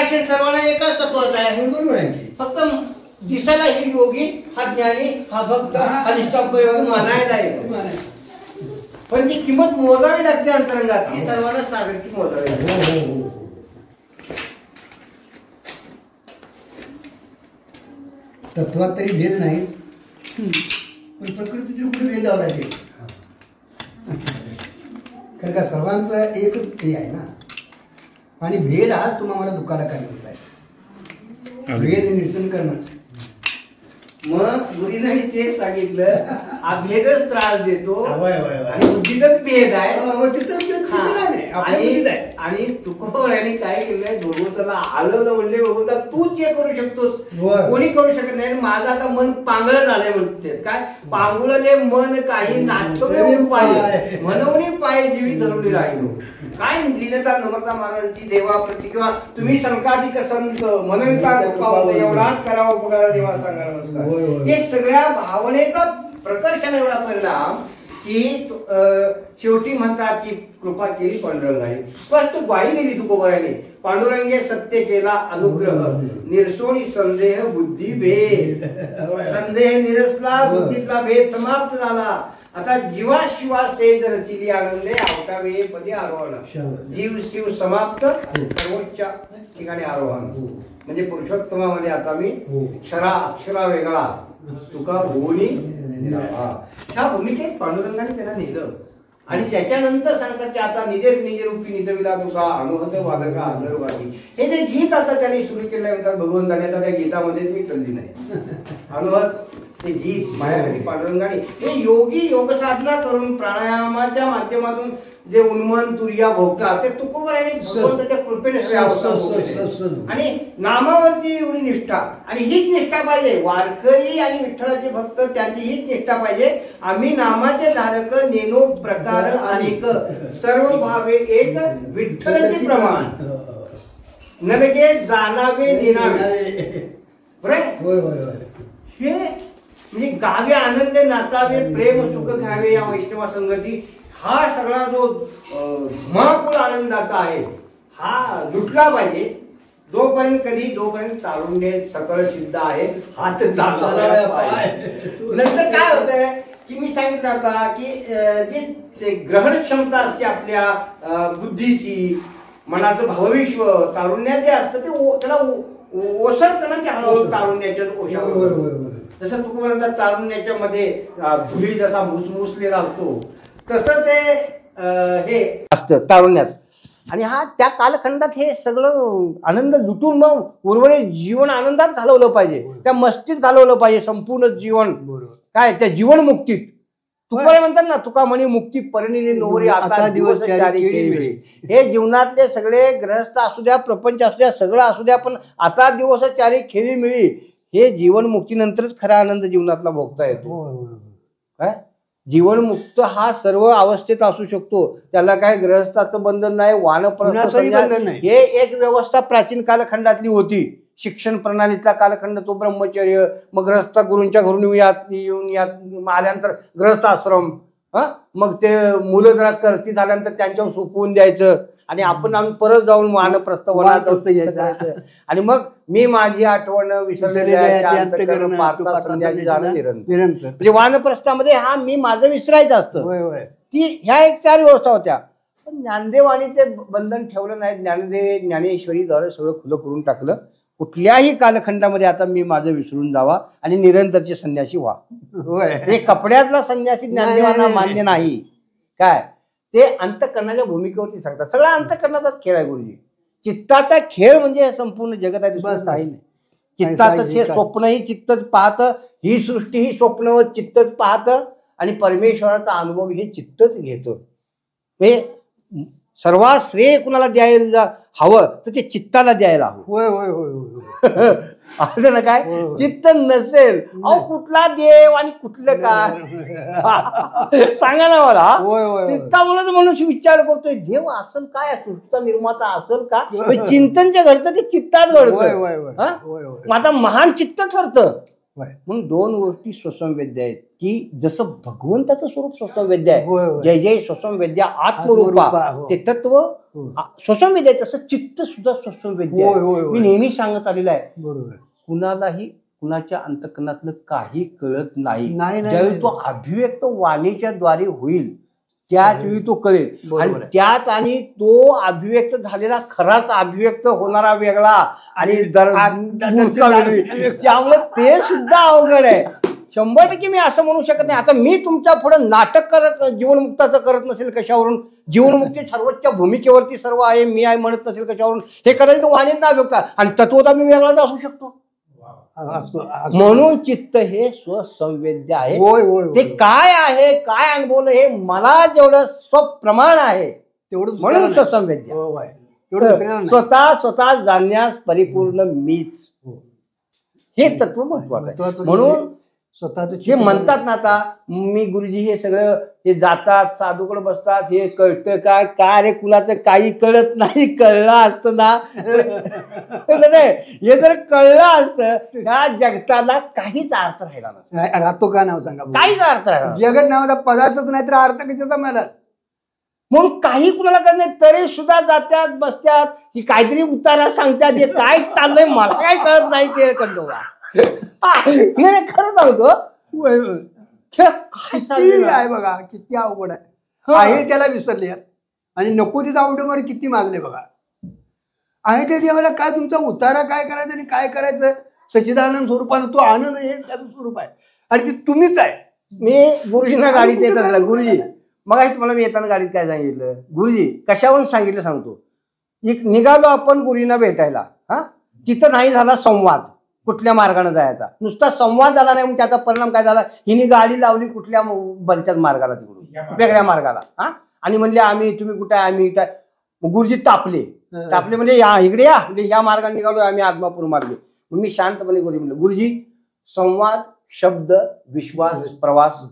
सर्वांना एकाच तत्वाचा आहे, बरोबर आहे की. फक्त दिसायला ही योगी, हा ज्ञानी, हा भक्त, हा निष्काम म्हणायला आहे, पण ती किंमत मोजावी लागते अंतरंगात, ती सर्वांना सागरची मोजावी लागते. तत्वात तरी भेद नाहीच, पण प्रकृतीतील कुठे भेद लावला ते कारण का सर्वांचं एकच हे आहे ना. आणि भेद हाच तुम्हाला दुःखाला कारणीभूत आहे. भेद निरसन करणं. मग गुरुने तेच सांगितलं, हा भेदच त्रास देतो आणि बुद्धीतच भेद आहे. आणि तुकोबारायांनी काय केलंय, भगवंताला आलं म्हणले, भगवंता तूच हे करू शकतोस, कोणी करू शकत नाही. माझं आता मन पांगळ झालंय म्हणते. काय पांगुळले मन काही नाठवे उपाय, म्हणून पाय जीवी धरून राहिलो. काय दीनता नम्रता महाराजांची देवाप्रती, किंवा तुम्ही संकाधिक संत मनविता एवढाच करा उपकार देवा सांगा नमस्कार. हे सगळ्या भावनेचा प्रकर्षण एवढा परिणाम की शेवटी म्हणतात की कृपा केली पांडुरंगाने, स्पष्ट ग्वाही दिली तुकोबाराने. पांडुरंगे सत्य केला अनुग्रह, निरसोणी संदेह बुद्धी भेद. संदेह निरसला, बुद्धीतला भेद समाप्त झाला. आता जीवा शिवा सेज रचिली आनंदे, आवटावे पदी आरोहण. जीव शिव समाप्त, सर्वोच्च ठिकाणी आरोहण. म्हणजे पुरुषोत्तमामध्ये आता मी क्षरा अक्षरा वेगळा तुका होणी, ह्या भूमिकेत पांडुरंगाने त्यांना नेलं. आणि त्याच्यानंतर सांगतात की आता निजे निजे रूपी निजविला तुका अनुभव वादका आदरवादी. हे जे गीत आता त्यांनी सुरू केलं म्हणतात भगवंताने, आता त्या गीतामध्येच मी टळली नाही. अनुभव ते गीत माझ्यासाठी पांडुरंगाने, हे योगी योग साधना करून प्राणायामाच्या माध्यमातून जे उन्मन तुर्या भोगतात ते तुकोबारायांनी भगवंताच्या कृपेने आणि नामावरती एवढी निष्ठा. आणि हीच निष्ठा पाहिजे वारकरी आणि विठ्ठलाचे भक्त, त्यांची हीच निष्ठा पाहिजे. आम्ही नामाचे धारक, नेनो प्रकार अनेक, सर्व भावे एक विठ्ठलाचे प्रमाण, नलगे जाणावे नेनावे. बरोबर, हे म्हणजे गावे आनंदे नाचावे, प्रेम सुख घ्यावे या वैष्णवा संगती. हा सगळा जो महाकुळ आनंदाचा आहे हा लुटला पाहिजे. जोपर्यंत तारुण्य सकळ सिद्ध आहे, हात नंतर काय होतंय की मी सांगितलं आता की जी ग्रहण क्षमता असते आपल्या बुद्धीची, मनाचं भावविश्व, तारुण्यात जे असतं ते त्याला ओसरतं ना, ते हळूहळू तारुण्याच्या ओशावर. जसं तुकोबारांचा तारुण्याच्या मध्ये धुळी जसा मुसमुसलेला असतो तसं ते हे असतं तारुण्यात. आणि हा त्या कालखंडात हे सगळं आनंद लुटून मग उर्वरित जीवन आनंदात घालवलं पाहिजे, त्या मस्तीत घालवलं पाहिजे संपूर्ण जीवन. काय त्या जीवनमुक्तीत तुकोबारे म्हणतात ना, तुका म्हणे मुक्ती परिणिली नोवरी आता दिवस चारी केळी. हे जीवनातले सगळे ग्रहस्थ असू द्या, प्रपंच असू द्या, सगळं असू द्या, पण आता दिवस चारी खेळी मिळी. हे जीवनमुक्तीनंतरच खरा आनंद जीवनातला भोगता येतो. काय जीवनमुक्त हा सर्व अवस्थेत असू शकतो, त्याला काय ग्रहस्थाचं बंधन नाही, वानप्रस्थ बंधन नाही. हे एक व्यवस्था प्राचीन कालखंडातली होती. शिक्षण प्रणालीतला कालखंड तो ब्रह्मचर्य, मग ग्रहस्थ गुरूंच्या घरून येऊन आल्यानंतर ग्रहस्थ आश्रम, मग ते मुलं जरा करती झाल्यानंतर त्यांच्यावर सोपवून द्यायचं आणि आपण परत जाऊन वानप्रस्थ वनात घ्यायचं. आणि मग मी माझी आठवण विसरलेली म्हणजे वानप्रस्थामध्ये हा मी माझं विसरायचं असतं. ती ह्या एक 4 व्यवस्था होत्या. पण ज्ञानदेवानी ते बंधन ठेवलं नाही. ज्ञानेश्वरीद्वारे सगळं खुलं करून टाकलं. कुठल्याही कालखंडामध्ये आता मी माझं विसरून जावा आणि निरंतरचे संन्यासी व्हा. हे कपड्यातला संन्यासी ज्ञानदेवांना मान्य नाही. काय ते अंतःकरणाच्या भूमिकेवरती सांगतात. सगळा अंतःकरणाचाच खेळ आहे गुरुजी. चित्ताचा खेळ म्हणजे संपूर्ण जगत आहे, दुसरं काही नाही. चित्ताचंच हे स्वप्न ही चित्तच पाहतं, ही सृष्टी ही स्वप्न चित्तच पाहतं आणि परमेश्वराचा अनुभव हे चित्तच घेतं. हे सर्वात श्रेय कुणाला द्यायला हवं तर ते चित्ताला द्यायला हवं. असं ना, काय चित्त नसेल अहो कुठला देव आणि कुठलं काय सांगा ना मला. चित्तामुळेच मनुष्य विचार करतोय देव असेल काय, सृष्टीचा निर्माता असेल का. चिंतन जे घडतं ते चित्तात घडतं. आता महान चित्त ठरतं. म्हणून दोन गोष्टी स्वसंवेद्य आहेत की जसं भगवंताचं स्वरूप स्वसंवेद्य आहे, होय, होय. जय जय स्वसंवेद्या आत्मरूपा, हो. ते तत्व स्वसंवेद्य आहे, तसं चित्त सुद्धा स्वसंवेद्य होय, आहे. होय, होय. मी नेहमी सांगत आलेलं आहे, बरोबर. कुणालाही कुणाच्या अंतकरणातलं काही कळत नाही. नाही, नाही, ज्यावेळी नाही. तो अभिव्यक्त वाणीच्या द्वारे होईल त्याच वेळी तो कळेल. बरोबर आणि आहे. त्यात आणि तो अभिव्यक्त झालेला खराच अभिव्यक्त होणारा वेगळा आणि मूर्खा वेगळी. त्यामुळे ते सुद्धा अवघड आहे. 100% मी असं म्हणू शकत नाही. आता मी तुमच्या पुढे नाटक करत जीवनमुक्ताचं करत नसेल कशावरून, जीवनमुक्ती सर्वोच्च भूमिकेवरती सर्व आहे मी आहे म्हणत नसेल कशावरून, हे कदाचित वाणीत ना व्यक्त आणि तत्वता मी वेगळा असू शकतो. म्हणून चित्त हे स्वसंवेद्य आहे. होय, होय, ते होय. काय आहे, काय अनुभवलं हे मला जेवढं स्वप्रमाण आहे तेवढं म्हणून स्वसंवेद्य. होय. तेवढं दुसऱ्याला नाही. स्वतः जाणण्यास परिपूर्ण मीच, हे तत्व महत्वाचं आहे. महत्वाचं म्हणून स्वतःच हे म्हणतात ना, आता मी गुरुजी हे सगळं हे जातात साधूकडे बसतात, हे कळतं काय काय रे, कुणाचं काही कळत नाही. कळलं असतं ना हे जर कळलं असतं त्या जगताला काहीच अर्थ राहिला नसता. राहतो का नाव सांगा, काहीच अर्थ राहिला. जगत नावाचा पदार्थच नाही तर अर्थ कशाचा मला. म्हणून काही कुणाला करत नाही तरी सुद्धा जात्यात बसत्यात की काहीतरी उतारा सांगतात, हे काय चाललंय मला काय कळत नाही ते करतो. नाही खरं सांगतो, काय किती आहे बघा, किती अवघड आहे त्याला विसरले आणि नको तिथं आवडीवर किती मागले बघा. आहे ते देवाला काय तुमचा उतारा काय करायचा आणि काय करायचं, सच्चिदानंद स्वरूपानं तो आनंद हे त्याचं स्वरूप आहे आणि ते तुम्हीच आहे. मी गुरुजींना गाडीत येत असला, गुरुजी मग तुम्हाला मी येताना गाडीत काय सांगितलं, गुरुजी कशावरून सांगितलं सांगतो. एक निघालो आपण गुरुजींना भेटायला, हा तिथं नाही झाला संवाद कुठल्या मार्गाने जायचा, नुसता संवाद झाला नाही. मग त्याचा परिणाम काय झाला, हिने गाडी लावली कुठल्या भलत्याच मार्गाला, तिकडून वेगळ्या मार्गाला, हा आणि म्हणले आम्ही तुम्ही कुठे आहे, आम्ही इथं. गुरुजी तापले म्हणजे या इकडे या, म्हणजे ह्या मार्गाने निघालो आम्ही आदमापूर मार्गे. मग मी शांतपणे गुरुजी म्हणलं, गुरुजी संवाद शब्द विश्वास प्रवास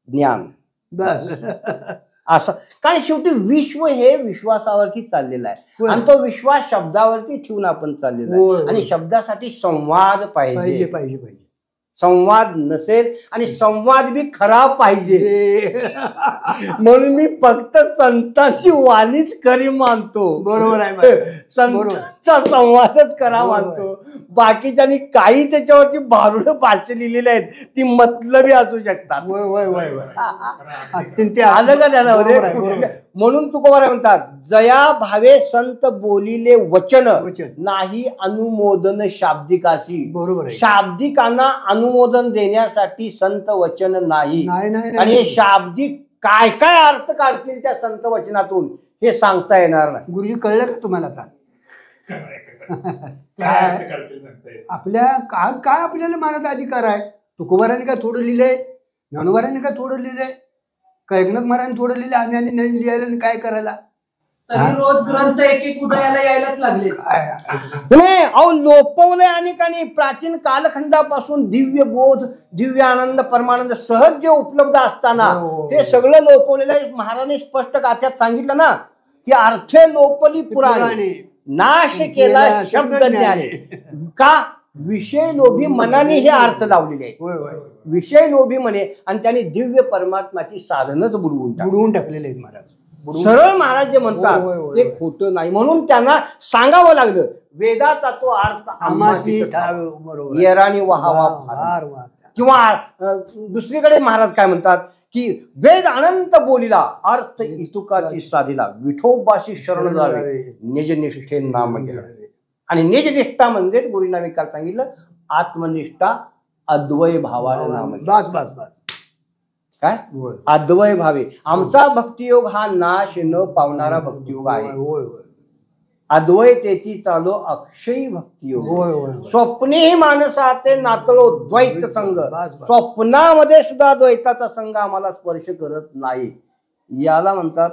ज्ञान असं, कारण शेवटी विश्व हे विश्वासावरती चाललेलं आहे आणि तो विश्वास शब्दावरती ठेवून आपण चाललेला आहे. आणि शब्दासाठी संवाद पाहिजे पाहिजे पाहिजे. संवाद नसेल आणि संवाद बी खरा पाहिजे. म्हणून मी फक्त संतांची वाणीच खरी मानतो. बरोबर आहे, संतांचा संवादच खरा मानतो. बाकीच्यांनी काही त्याच्यावरती भारुड भाष्य लिहिलेले आहेत, ती मतलबी असू शकतात. आलं का त्यामध्ये. म्हणून तुकोबाराय म्हणतात, जया भावे संत बोलिले वचन नाही अनुमोदन शाब्दिकाशी. बरोबर आहे. शाब्दिकांना अनुमोदन देण्यासाठी संत वचन नाही. आणि हे शाब्दिक काय काय अर्थ काढतील त्या संत वचनातून हे सांगता येणार नाही. गुरुजी कळलं का तुम्हाला आता आपल्या काय आपल्याला मानाचा अधिकार आहे. तुकोबारांनी काय थोडं लिहिलंय, ज्ञानोबारांनी काय थोडं लिहिलंय, का एकनाथ महाराजांनी थोडं लिहिलंय, आम्ही आणि नाही लिहायला आणि काय करायला. रोज ग्रंथ एक एक उदयाला यायलाच लागले. नाही अहो लोपवले अनेकांनी. प्राचीन कालखंडापासून दिव्य बोध दिव्य आनंद परमानंद सहज जे उपलब्ध असताना ते सगळं लोपवलेलं आहे. महाराजांनी स्पष्ट गाथ्यात सांगितलं ना की अर्थे लोपली पुराणे नाश केला शब्द ज्ञाने. का विषय लोभी मनाने हे अर्थ लावलेले आहे. विषय लोभी म्हणे आणि त्यांनी दिव्य परमात्माची साधनच बुडवून टाकलेले आहेत महाराज. सरळ महाराज जे म्हणतात ते खोटं नाही. म्हणून त्यांना सांगावं लागलं वेदाचा तो अर्थ येराणी वहावा. किंवा दुसरीकडे महाराज काय म्हणतात की वेद अनंत बोलिला अर्थ इतुकाची साधिला विठोबाशी शरण जावे निजनिष्ठे नाम घ्या. आणि निजनिष्ठा म्हणजे गुरुना मी काल सांगितलं आत्मनिष्ठा अद्वय भावानं नाम घ्या. बस काय अद्वय भावे. आमचा भक्तियोग हा नाश न पावणारा भक्तियोग आहे. अद्वैतेची चालो अक्षयी भक्तियोग. स्वप्नेही माणसा ते नातळो द्वैत संघ. स्वप्नामध्ये सुद्धा द्वैताचा संघ आम्हाला स्पर्श करत नाही. याला म्हणतात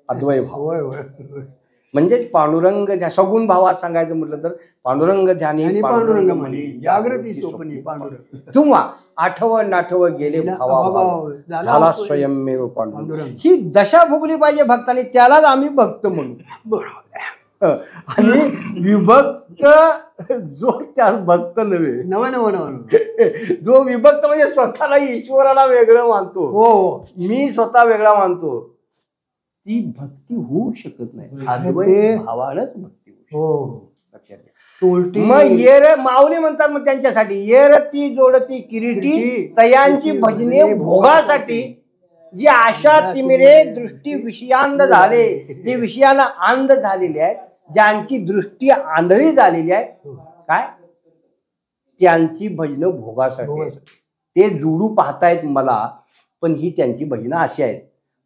अद्वय भाव. म्हणजेच पांडुरंग ध्यान. सगुण भावात सांगायचं म्हटलं तर पांडुरंग ध्यानी पांडुरंग म्हणे जागृती स्वप्नी पांडुरंग. किंवा आठवण नाठवं गेले भावा झाला स्वयंमेव पांडुरंग. ही दशा भोगली पाहिजे भक्तांनी, त्यालाच आम्ही भक्त म्हणू. आणि विभक्त जो त्या भक्त नव्हे, नवं जो विभक्त म्हणजे स्वतःला ईश्वराला वेगळं मानतो, हो मी स्वतः वेगळा मानतो, ती भक्ती होऊ शकत नाही. अद्वैत भावानंच भक्ती होऊ हो लक्षात घ्या. मग येर माऊली म्हणतात मग त्यांच्यासाठी, येरती जोडती किरीटी तयांची भजने भोगासाठी, जी आशा तिमिरे दृष्टी विषयांध झाले, जे विषयाला अंध झालेले आहेत, ज्यांची दृष्टी आंधळी झालेली आहे, काय त्यांची भजनं भोगासाठी. ते जोडू पाहतायत मला, पण ही त्यांची भजनं अशी आहेत.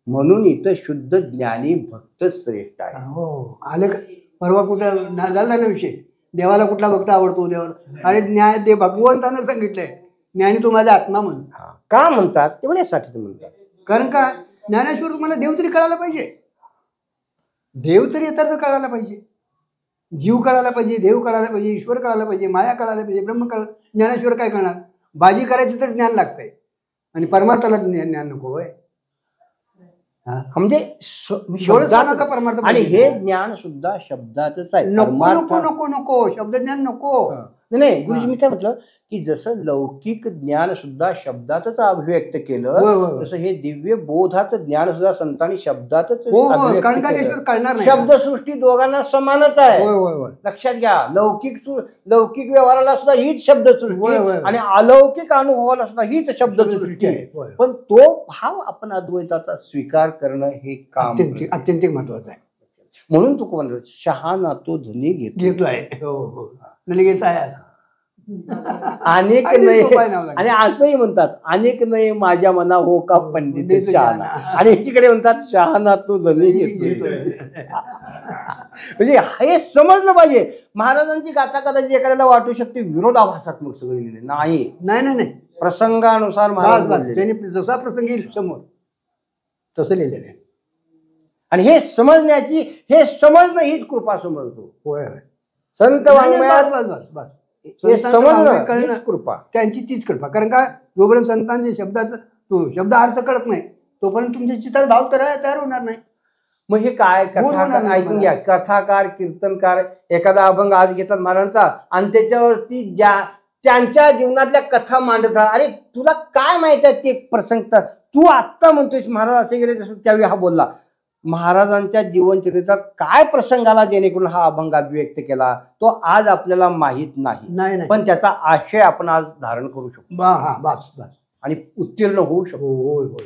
म्हणून इथं शुद्ध ज्ञानी भक्त श्रेष्ठ आहे. हो आले का परवा कुठं झाला ना विषय, देवाला कुठला भक्त आवडतो, देवाला अरे न्याय दे, भगवंतानं सांगितलंय ज्ञानी तू माझा आत्मा म्हण. का म्हणतात तेवढ्यासाठी म्हणतात, कारण का ज्ञानेश्वर तुम्हाला देव तरी कळायला पाहिजे, देव तरी येतात कळायला पाहिजे, जीव कळायला पाहिजे, देव कळायला पाहिजे, ईश्वर कळायला पाहिजे, माया कळायला पाहिजे, ब्रह्म कळायला. ज्ञानेश्वर काय करणार, भाजी करायची तर ज्ञान लागतंय आणि परमार्थाला ज्ञान नको होय. म्हणजे शब्दाचा परमार्थ, आणि हे ज्ञान सुद्धा शब्दातच आहे. नको नको नको नको शब्द ज्ञान नको. नाही गुरुजी, मी काय म्हटलं की जसं लौकिक ज्ञान सुद्धा शब्दातच अभिव्यक्त केलं, तसं हे दिव्य बोधाचं ज्ञान सुद्धा संतांनी शब्दातच कारण का कळणार नाही. शब्दसृष्टी दोघांना समानच आहे, लक्षात घ्या. लौकिक व्यवहाराला सुद्धा हीच शब्दसृष्टी आणि अलौकिक अनुभवाला सुद्धा हीच शब्दसृष्टी आहे. पण तो भाव आपण अद्वैताचा स्वीकार करणं हे काम अत्यंत महत्वाचं आहे. म्हणून तू म्हणतो शहाणा तो धनी घेतोय, लगेच आहे अनेक नाही. आणि असंही म्हणतात अनेक नाही माझ्या मना हो का पंडित शहाणा, आणि एकीकडे म्हणतात शहाणा तो धनी घेतोय. म्हणजे हे समजलं पाहिजे. महाराजांची गाथा कदाचित एखाद्याला वाटू शकते विरोधाभासात्मक सगळे लिहिले नाही, नाही प्रसंगानुसार महाराज त्यांनी जसा प्रसंग येईल समोर तसं लिहिलेलं आहे. आणि हे समजण्याची, हे समजणं हीच कृपा समजतो. होय संत वाङ्मयात बस हे समजणं कळणं कृपा, त्यांची तीच कृपा. कारण का जोपर्यंत संतांच्या शब्दाचा तो शब्द अर्थ कळत नाही तोपर्यंत तुमच्या चित्तात भाव तयार होणार नाही. मग हे काय कथाकार, ऐकून घ्या, कथाकार कीर्तनकार एखादा अभंग आज घेतात महाराजांचा आणि त्याच्यावरती त्यांच्या जीवनातल्या कथा मांडतात. अरे तुला काय माहित आहे ते प्रसंग, तू आत्ता म्हणतोय महाराज असे गेले, जसं त्यावेळी हा बोलला. महाराजांच्या जीवनचरित्रात काय प्रसंग आला जेणेकरून हा अभंग अभिव्यक्त केला तो आज आपल्याला माहित नाही, पण त्याचा आशय आपण आज धारण करू शकतो. बस आणि उत्तीर्ण होऊ शकतो.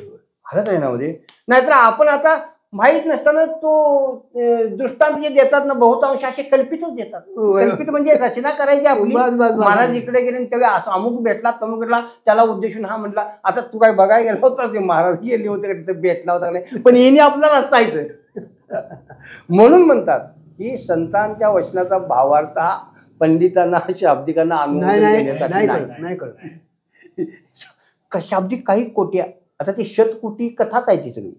हालत आहे ना मध्ये. नाहीतर आपण आता माहित नसताना तो दृष्टांत जे देतात ना बहुतांश असे कल्पितच देतात. कल्पित म्हणजे रचना करायची आपली. महाराज इकडे गेले तेव्हा असं अमुक भेटला तमुक भेटला, त्याला उद्देशून हा म्हटला. आता तू काय बघायला गेला होता ते महाराज गेले होते का तिथे भेटला होता नाही, पण हिने आपल्याला रचायचं. म्हणून म्हणतात की संतांच्या वचनाचा भावार्थ हा पंडितांना शाब्दिकांना नाही कळत. शाब्दिक काही कोटी, आता ती शतकोटी कथाच आहे, ती सगळी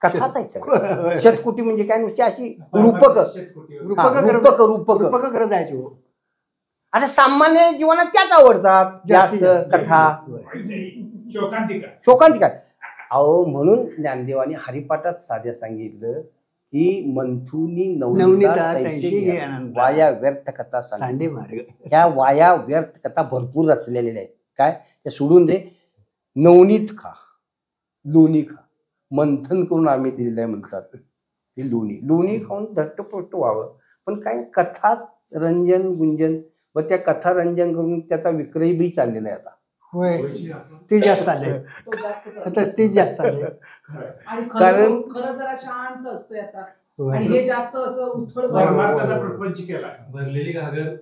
कथाच आहे. शतकोटी म्हणजे काय नुसती अशी रूपक करत जायची. आता सामान्य जीवनात त्याच आवडतात जास्त कथा, शोकांतिका. अहो म्हणून ज्ञानदेवाने हरिपाठात साध्या सांगितलं की मंथुनी वाया व्यर्थ कथा सांडे मार्ग. ह्या वाया व्यर्थ कथा भरपूर रचलेल्या आहेत. काय त्या सोडून दे, नवनीत खा, लोणी खा, मंथन करून आम्ही दिलेलं आहे म्हणतात. ती लोणी खाऊन धट्टपट्ट व्हावं. पण काय कथा रंजन गुंजन व त्या कथा रंजन करून त्याचा विक्रय बी चाललेला आहे आता. होय ते जास्त चाललंय आता, ते जास्त चाललंय. कारण खरं जरा शांत असतंय आता, आणि हे जास्त असं उथळ भरलेली घागर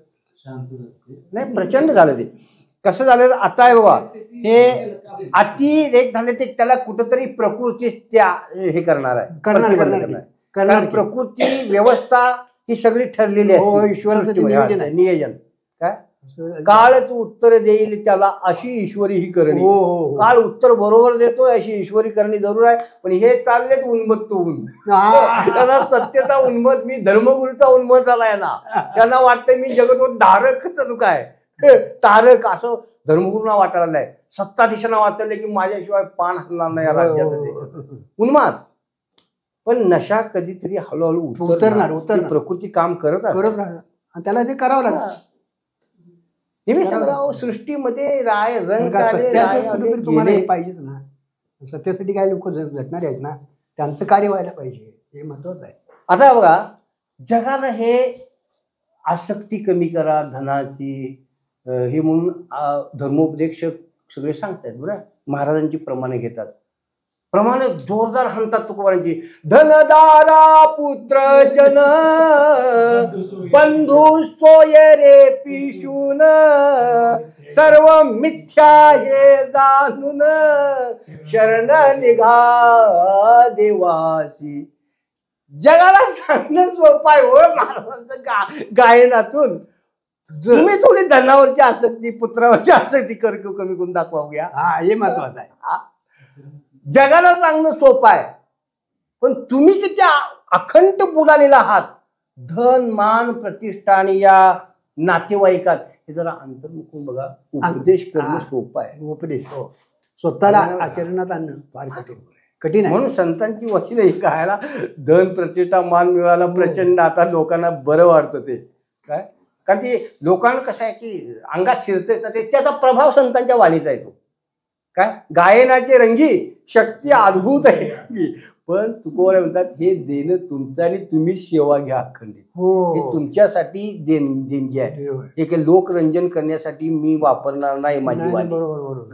शांतच असते. नाही प्रचंड झालं ते. कसं झालं आता आहे बाबा, हे अतिरेक झाले ते त्याला कुठंतरी प्रकृती त्या हे करणार आहे, कारण प्रकृती व्यवस्था ही सगळी ठरलेली आहे. ईश्वराचं नियोजन काय, काळ तू उत्तर देईल त्याला अशी ईश्वरी ही करणी. काळ उत्तर बरोबर देतोय अशी ईश्वरी करणी जरूर आहे. पण हे चाललेत उन्मत्त होऊन, त्यांना सत्यता उन्मत, मी धर्मगुरूचा उन्मत झालाय ना. त्यांना वाटतंय मी जगत धारक चालू काय तारक, असं धर्मगुरूंना वाटायला लागलंय. सत्ताधीशांना वाटलं की माझ्याशिवाय पान हलणार नाही या राज्यात. उन्माद पण नशा कधीतरी हळूहळू उतरणार. ती प्रकृती काम करत राहणार आणि त्याला ते करावं लागतं. सृष्टीमध्ये राय रंग तुम्हाला हे पाहिजेच ना. सत्यासाठी काय लोक झटणारे आहेत ना, त्यांचं कार्य व्हायला पाहिजे, हे महत्वाचं आहे. आता बघा, जगाला हे आसक्ती कमी करा धनाची, हे म्हणून धर्मोपदेशक सगळे सांगतायत बरं. महाराजांची प्रमाणे घेतात, प्रमाणे जोरदार हाणतात तुकोबारांची. धनदारा पुत्र जन बंधू सोय रे पिशून, सर्व मिथ्या हे जाणून, शरण निघा देवाची. जगाला सांगणं सोपं आहे हो महाराजांचं गायनातून. तुम्ही थोडी धनावरची आसक्ती, पुत्रावरची आसक्ती कमी करून दाखवा. हे महत्वाचं आहे. जगाला सांगणं सोपं आहे, पण तुम्ही किती अखंड बुडालेला आहात. धन मान प्रतिष्ठा आणि या नातेवाईकात हे जरा अंतर्मुख बघा. उपदेश करणं सोपं आहे. उपदेश स्वतःला आचरणात आणणं फार कठीण आहे. म्हणून संतांची वकील ही खायला धन प्रतिष्ठा मान मिळाला प्रचंड. आता लोकांना बरं वाटतं ते काय, कारण ते लोकांना कसं आहे की अंगात शिरतेच ना, ते त्याचा प्रभाव संतांच्या वाणीचा येतो. काय गायनाची रंगी शक्ती अद्भुत आहे. पण तुकोबाराय म्हणतात हे देणं तुमचं आणि तुम्ही सेवा घ्या अखंडित. हे तुमच्यासाठी देणगी आहे. हे काही लोकरंजन करण्यासाठी मी वापरणार नाही माझी वाणी,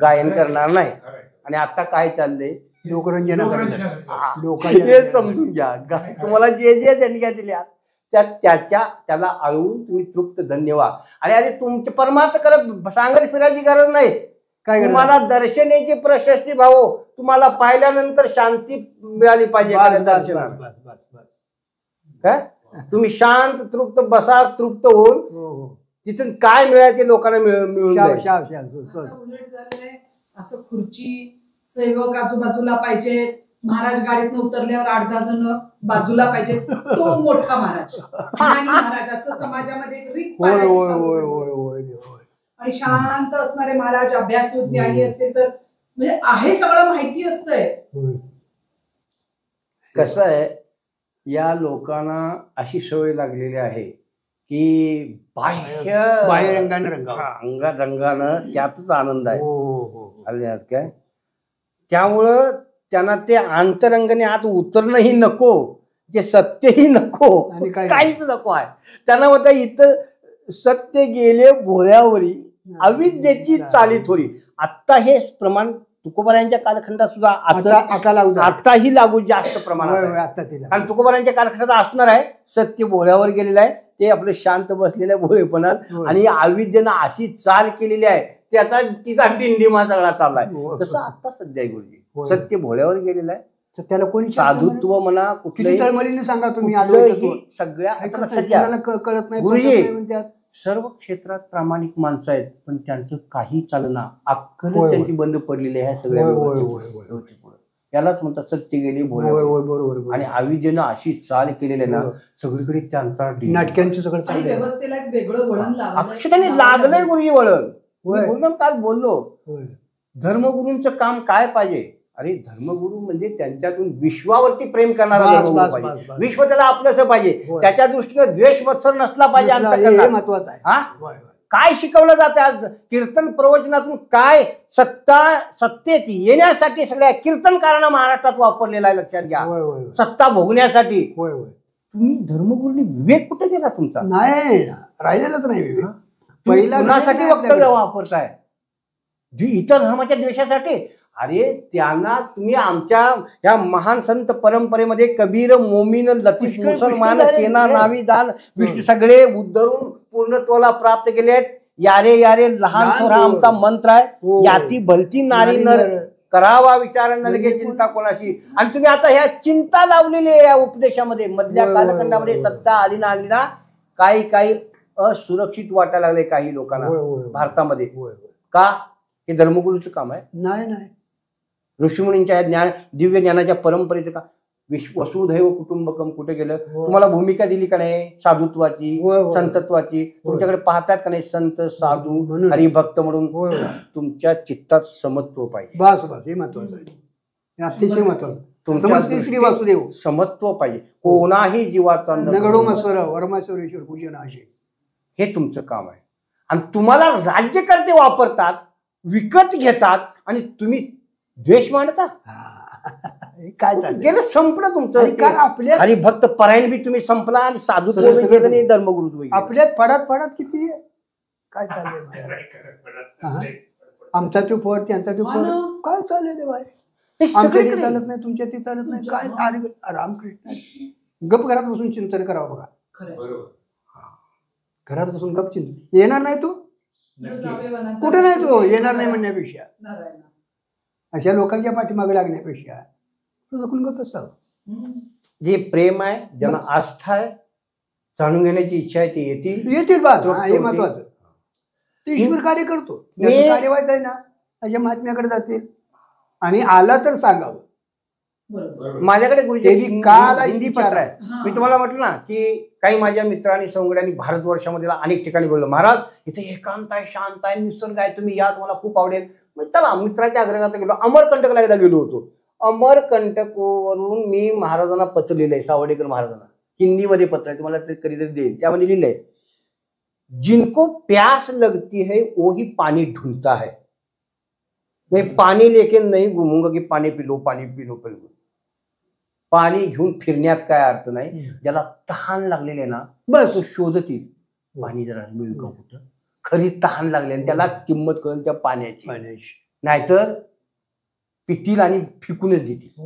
गायन करणार नाही. आणि आता काय चाललंय, लोकांसाठी हे समजून घ्या. तुम्हाला जे जे देणग्या दिल्या त्याला आळवून तुम्ही तृप्त धन्य व्हा. आणि अरे तुमचे परमार्थ करत सांगत फिरायची गरज नाही. तुम्हाला दर्शनाची प्रशस्ती भावो, तुम्हाला पाहिल्यानंतर शांती मिळाली पाहिजे दर्शनात. काय तुम्ही शांत तृप्त बसा, तृप्त होऊन तिथून काय मिळायचे लोकांना मिळून असं खुर्ची सेवक आजूबाजूला पाहिजे. महाराज गाडीतनं उतरल्यावर 8-10 जण बाजूला पाहिजे. तो मोठा महाराज महाराज असं समाजामध्ये एक रीत पाळायची. आणि शांत असणारे महाराज, अभ्यासू ज्ञानी असते तर म्हणजे आहे सगळं माहिती असतंय. कसं आहे, या लोकांना अशी सवय लागलेली आहे की बाह्य रंगानं त्यातच आनंद आहे. काय त्यामुळं त्यांना ते अंतरंगाने आत उतरणंही नको, ते सत्यही नको, काहीच नको आहे. त्यांना म्हणता इथं सत्य गेले भोळ्यावरी, अविद्येची चाली थोरी. आत्ता हे प्रमाण तुकोबारायांच्या कालखंडात सुद्धा आताही लागू जास्त प्रमाणात. कारण तुकोबारायांच्या कालखंडात असणार आहे सत्य भोळ्यावर गेलेलं आहे, ते आपलं शांत बसलेल्या भोळेपणात. आणि आविद्येनं अशी चाल केलेली आहे, त्याचा तिचा डिंडिमा सगळा चाललाय. तसं आता सध्या गुरुजी सत्य भोळ्यावर गेलेलं आहे. त्याला कोणी साधुत्व म्हणा कुठल्याही तळमळीने सांगा तुम्ही, सगळ्या कळत नाही गुरुजी. सर्व क्षेत्रात प्रामाणिक माणसं आहेत, पण त्यांचं काही चालना, अक्कल त्यांची बंद पडलेली आहे सगळ्या. यालाच म्हणतात सत्य गेले भोळ्यावर. आणि आविद्येनं अशी चाल केलेली आहे ना सगळीकडे, त्यांचा नाटकांचं सगळं व्यवस्थेला एक वेगळं वळण अक्षराने लागलंय गुरुजी वळण. बोललो काल बोललो, धर्मगुरूंचं काम काय पाहिजे. अरे धर्मगुरू म्हणजे त्यांच्यातून विश्वावरती प्रेम करणारा धर्मगुरू पाहिजे. विश्व त्याला आपलंच पाहिजे, त्याच्या दृष्टीनं द्वेष मत्सर नसला पाहिजे. महत्वाचं आहे. हा काय शिकवलं जातं आज कीर्तन प्रवचनातून, काय सत्तेत येण्यासाठी सगळ्या कीर्तनकारांना महाराष्ट्रात वापरलेला आहे. लक्षात घ्या, सत्ता भोगण्यासाठी. तुम्ही धर्मगुरूंनी विवेक कुठे गेला तुमचा? नाही राहिलेलाच नाही विवेक. पहिला कुणासाठी वक्तव्य वापरताय? इतर धर्माच्या द्वेषासाठी. अरे त्यांना तुम्ही आमच्या या महान संत परंपरेमध्ये कबीर, मोमीन, लतीफ, मुसलमान, सेना, नावीदान, विष्णू सगळे उद्धरून पूर्णत्वाला प्राप्त केले आहेत. यारे यारे लहान थोरा आमचा मंत्र आहे, याती भलती नारी नर करावा विचार न लगे चिंता कोणाशी. आणि तुम्ही आता ह्या चिंता लावलेली आहे या उपदेशामध्ये. मधल्या कालखंडामध्ये सत्ता आली ना काही असुरक्षित वाटायला लागले काही लोकांना भारतामध्ये. का? हे धर्मगुरूचं काम आहे? नाही. ऋषीमुनींच्या ज्ञान, दिव्य ज्ञानाच्या परंपरेचं का? वसुधैव कुटुंबकम कुठे गेलं? तुम्हाला भूमिका दिली का नाही साधुत्वाची, संतत्वाची? तुमच्याकडे पाहतात का नाही संत, साधू, हरिभक्त म्हणून? तुमच्या चित्तात समत्व पाहिजे. बस हे महत्वाचं आहे, अतिशय महत्वाचं. तुमच्या समस्ते श्री दृष्टीत वासुदेव समत्व पाहिजे. कोणाही जीवाचा नगडो मस्वर वर्माश्वरेश्वर पूजन असे. हे तुमचं काम आहे. आणि तुम्हाला राज्यकर्ते वापरतात, विकत घेतात आणि तुम्ही द्वेष मांडता. हे काय चाललंय? गेलं संपलं तुमचं. आणि काय आपल्या हरिभक्त परायण बी तुम्ही संपला आणि साधू सगळं- गेलं नाही, धर्मगुरू तुम्ही गेले. आपल्यात फडात किती आहे? काय चाललंय? आमचा तो फड त्यांचा तो फड काय चाललंय ते बाय? हे आमच्या ते सगळीकडे. चालत नाही, तुमच्या ते चालत नाही. काय अरे रामकृष्ण गप घरात बसून चिंतन करावं बघा. बरोबर. घरात बसून गप चिंतन येणार नाही तू कुठे नाही तो येणार नाही म्हणण्यापेक्षा अशा लोकांच्या पाठीमागे लागण्यापेक्षा दुखून गप असावं. जे प्रेम आहे, ज्यांना आस्था आहे, जाणून घेण्याची इच्छा आहे, ते येतील बा. तो- हे महत्वाचं. ते ईश्वर कार्य करतो. त्याचं कार्य व्हायचं आहे ना, अशा महात्म्याकडे जातील आणि आला तर सांगावं. माझ्याकडे गुरुजी ते बी काल हिंदी पत्र आहे. मी तुम्हाला म्हटलं ना की काही माझ्या मित्रांनी सवंगड्यांनी भारतवर्षामध्ये अनेक ठिकाणी बोललो, महाराज इथे एकांत आहे, शांत आहे, निसर्ग आहे, तुम्ही या, तुम्हाला खूप आवडेल. मग चला मित्राच्या आग्रहात गेलो. अमरकंटकला एकदा गेलो होतो. अमरकंटकवरून मी महाराजांना पत्र लिहिलंय, सावर्डेकर महाराजांना. हिंदीमध्ये पत्र आहे, तुम्हाला ते कधीतरी देईल. त्यामध्ये लिहिलंय, जिनको प्यास लगती है वो ही पानी ढूंढता है. मैं पाणी लेके नाही घुमूंगा की पाणी पिलो पाणी पिलो पिलो. पाणी घेऊन फिरण्यात काय अर्थ नाही. ज्याला तहान लागलेली आहे ना, बस तो शोधत येईल पाणी जरा मिळू का कुठं. खरी तहान लागली आणि त्याला किंमत कळेल त्या पाण्याची. नाहीतर पितील आणि फिकूनच देतील.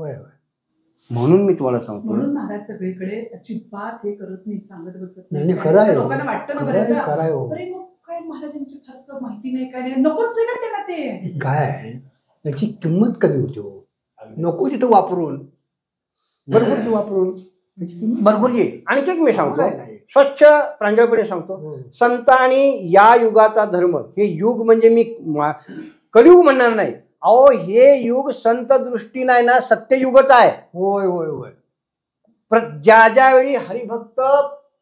म्हणून मी तुम्हाला सांगतो, म्हणून महाराज सगळीकडे अजिबात हे करत नाही, सांगत बसत नाही. खरं आहे. लोकांना वाटतं ना बऱ्याचदा, अरे मग काय महाराजांची फारसं माहिती नाही, काय नाही, नकोच आहे ना त्यांना ते. काय त्याची किंमत कमी होते. नको तिथं वापरून बरोबर ते वापरून बरोबर ये. आणखी एक मी सांगतो, स्वच्छ प्रांजळपणे सांगतो, संत आणि या युगाचा धर्म. हे युग म्हणजे मी कलियुग म्हणणार नाही. अहो हे युग संत दृष्टी नाही ना, सत्ययुगच आहे. होय होय होय. ज्या ज्यावेळी हरिभक्त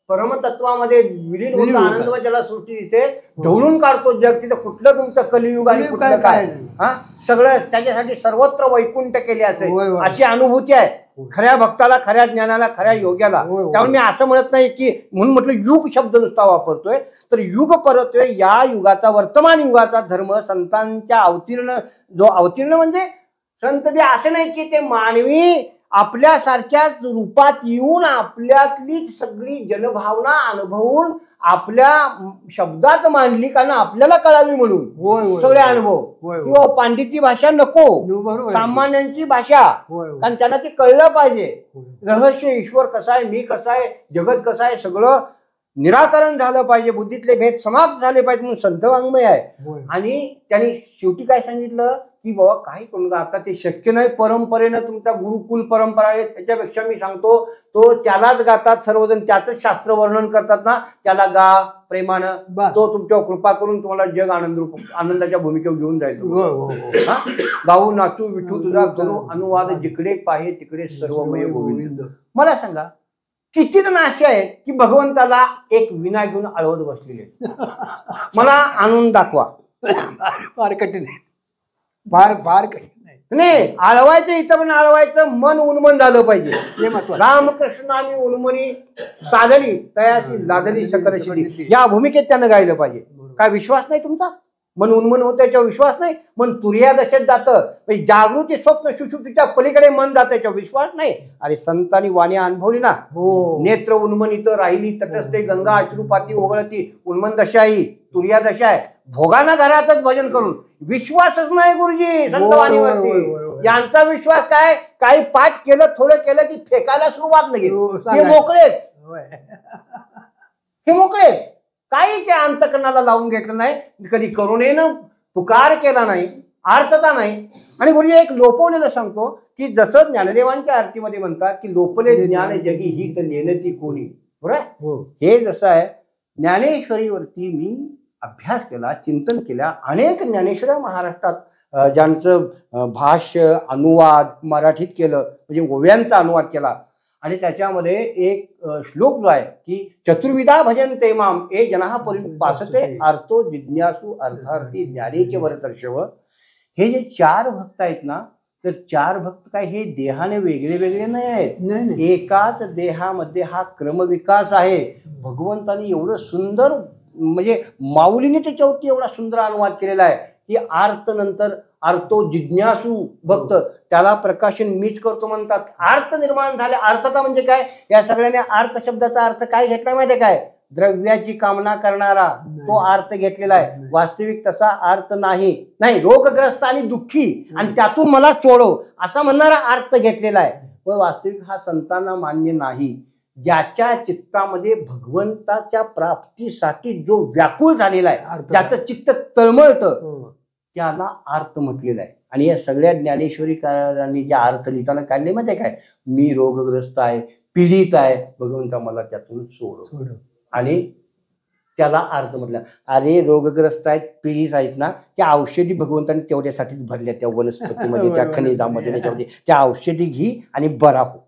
परमतत्वामध्ये विलीन होतो, आनंद ज्याला सृष्टी तिथे ढवळून काढतो जग, तिथे कुठलं तुमचं कलियुग आणि कुठलं काय. हा सगळं त्याच्यासाठी सर्वत्र वैकुंठ केले असेल अशी अनुभूती आहे खऱ्या भक्ताला, खऱ्या ज्ञानाला, खऱ्या योग्याला. त्यामुळे मी असं म्हणत नाही की, म्हणून म्हटलं युग शब्द नुसता वापरतोय, तर युग परतोय या युगाचा, वर्तमान युगाचा धर्म संतांच्या अवतीर्ण, जो अवतीर्ण म्हणजे संत बी असे नाही की ते मानवी आपल्यासारख्या रूपात येऊन आपल्यातली सगळी जनभावना अनुभवून आपल्या शब्दात मांडली, कारण आपल्याला कळावी म्हणून सगळे अनुभव. किंवा पांडिती भाषा नको, सामान्यांची भाषा, कारण त्यांना ते कळलं पाहिजे. रहस्य ईश्वर कसा आहे, मी कसा आहे, जगत कसं आहे, सगळं निराकरण झालं पाहिजे, बुद्धीतले भेद समाप्त झाले पाहिजे म्हणून संत वाङ्मय आहे. आणि त्यांनी शेवटी काय सांगितलं की बाबा काही करू नका, आता ते शक्य नाही, परंपरेनं तुमचा गुरुकुल परंपरा आहे. त्याच्यापेक्षा मी सांगतो, तो त्यालाच गातात सर्वजण, त्याच शास्त्र वर्णन करतात ना, त्याला गा प्रेमानं, तो तुमच्यावर कृपा करून तुम्हाला जग आनंदाच्या भूमिकेवर घेऊन जायचं. गाऊ नाचू विठू तुझा करू अनुवाद, जिकडे पाहे तिकडे सर्वमय गोविंद. मला सांगा किती जण असे आहेत की भगवंताला एक विना घेऊन आळवत बसलेले. मला आणून दाखवा. फार कठीण आहे, फार फार कठीण नाही. आळवायचं इथं पण आळवायचं मन उन्मन झालं पाहिजे. हे महत्वाचं. रामकृष्णाने उन्मनी साधली तयाशी लादली सकलशी, या भूमिकेत त्यानं गायलं पाहिजे. काय विश्वास नाही तुमचा? मन उन्मन होतं याच्यावर विश्वास नाही. मन तुर्या दशेत जातं, जागृती स्वप्न सुषुप्तीच्या पलीकडे मन जातं याच्यावर विश्वास नाही. अरे संतांनी वाणी अनुभवली ना, नेत्र उन्मनित राहिली तटस्थे गंगा अश्रुपाती ओघळती, उन्मन दशा ही तुर्या दशा आहे. भोगाना घराचंच भजन करून विश्वासच नाही गुरुजी संतवाणीवरती. यांचा विश्वास काय, काही पाठ केलं, थोडं केलं की फेकायला सुरुवात नाही. हे मोकळे, हे मोकळे, काही त्या अंतकरणाला लावून घेतलं नाही, कधी करुणेनं पुकार केला नाही, आर्तता नाही. आणि गुरुजी एक लोपवलेलं सांगतो की जसं ज्ञानदेवांच्या आरतीमध्ये म्हणतात की लोपले ज्ञान जगी ही तर नेनती कोणी. बरोबर, हे जसं आहे ज्ञानेश्वरीवरती मी अभ्यास केला, चिंतन केल्या. अनेक ज्ञानेश्वऱ्या महाराष्ट्रात ज्यांचं भाष्य अनुवाद मराठीत केलं, म्हणजे ओव्यांचा अनुवाद केला. आणि त्याच्यामध्ये एक श्लोक जो आहे की चतुर्विधा भजन्ते माम ए जनाः परिपासते अर्थो जिज्ञासु अर्थार्थी ज्ञानेचे वरदर्शव. हे जे चार भक्त आहेत ना, तर 4 भक्त काय हे देहाने वेगळे वेगळे नाही आहेत, नाही एकाच देहामध्ये हा क्रमविकास आहे. भगवंतानी एवढं सुंदर म्हणजे माऊलीने त्याच्यावरती एवढा सुंदर अनुवाद केलेला आहे की आर्त नंतर आर्तो जिज्ञासू भक्त, त्याला प्रकाशन मीच करतो म्हणतात. अर्थ निर्माण झाले. अर्थता म्हणजे काय, या सगळ्याने अर्थ शब्दाचा अर्थ काय घेतला माहितीये काय, द्रव्याची कामना करणारा तो अर्थ घेतलेला आहे. वास्तविक तसा अर्थ नाही. रोगग्रस्त आणि दुःखी आणि त्यातून मला सोडव असा म्हणणारा अर्थ घेतलेला आहे. पण वास्तविक हा संतांना मान्य नाही. ज्याच्या चित्तामध्ये भगवंताच्या प्राप्तीसाठी जो व्याकुळ झालेला आहे, ज्याचं चित्त तळमळतं, त्याला अर्थ म्हटलेला आहे. आणि या सगळ्या ज्ञानेश्वरीकारांनी ज्या अर्थ लिहिताना काढले माहिती काय, मी रोगग्रस्त आहे, पीडित आहे, भगवंता मला त्यातून सोडव. आणि त्याला अर्थ म्हटला. अरे रोगग्रस्त आहेत, पीडित आहेत ना, त्या औषधी भगवंतांनी तेवढ्यासाठीच भरल्या त्या वनस्पतीमध्ये, त्या खनिजामध्ये, त्याच्यामध्ये त्या औषधी घी आणि बरा हो.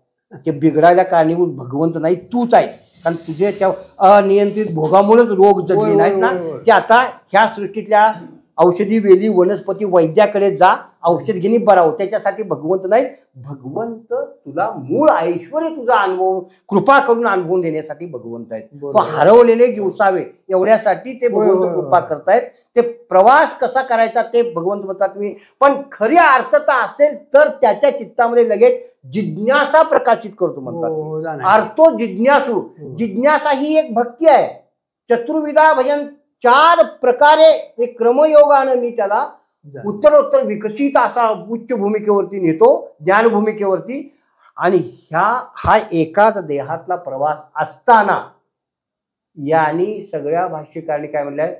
ते बिघडायला कारणीभूत भगवंत नाही, तूच आहेस. कारण तुझे त्या अनियंत्रित भोगामुळेच रोग जडले नाहीत ना, ते आता ह्या सृष्टीतल्या औषधी वेली वनस्पती वैद्याकडे जा, औषध घेणे बरा हो. त्याच्यासाठी भगवंत नाही, भगवंत तुला मूळ ऐश्वर्य तुझा अनुभव कृपा करून अनुभवून देण्यासाठी भगवंत आहेत. तो हरवलेले घेऊसावे एवढ्यासाठी ते भगवंत कृपा करतायत. ते प्रवास कसा करायचा ते भगवंत म्हणतात मी, पण खरी अर्थता असेल तर त्याच्या चित्तामध्ये लगेच जिज्ञासा प्रकाशित करतो म्हणतात. अर्थो जिज्ञासू, जिज्ञासा ही एक भक्ती आहे. चतुर्विधा भजन 4 प्रकारे एक क्रमयोगानं मी त्याला उत्तरोत्तर विकसित असा उच्च भूमिकेवरती नेतो, ज्ञान भूमिकेवरती. आणि हा एकाच देहातला प्रवास असताना यांनी सगळ्या भाष्यकारांनी काय म्हणलंय,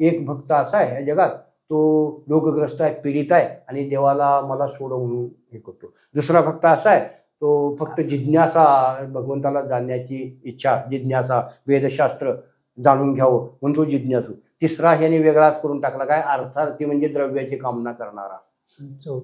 एक भक्त असा आहे या जगात, तो रोगग्रस्त आहे, पीडित आहे आणि देवाला मला सोडव म्हणून हे करतो. दुसरा भक्त असा आहे, तो फक्त जिज्ञासा, भगवंताला जाणण्याची इच्छा, जिज्ञासा, वेदशास्त्र जाणून घ्यावं म्हणून तो जिज्ञासू. तिसरा ह्याने वेगळाच करून टाकला काय, अर्थार्थी म्हणजे द्रव्याची कामना करणारा.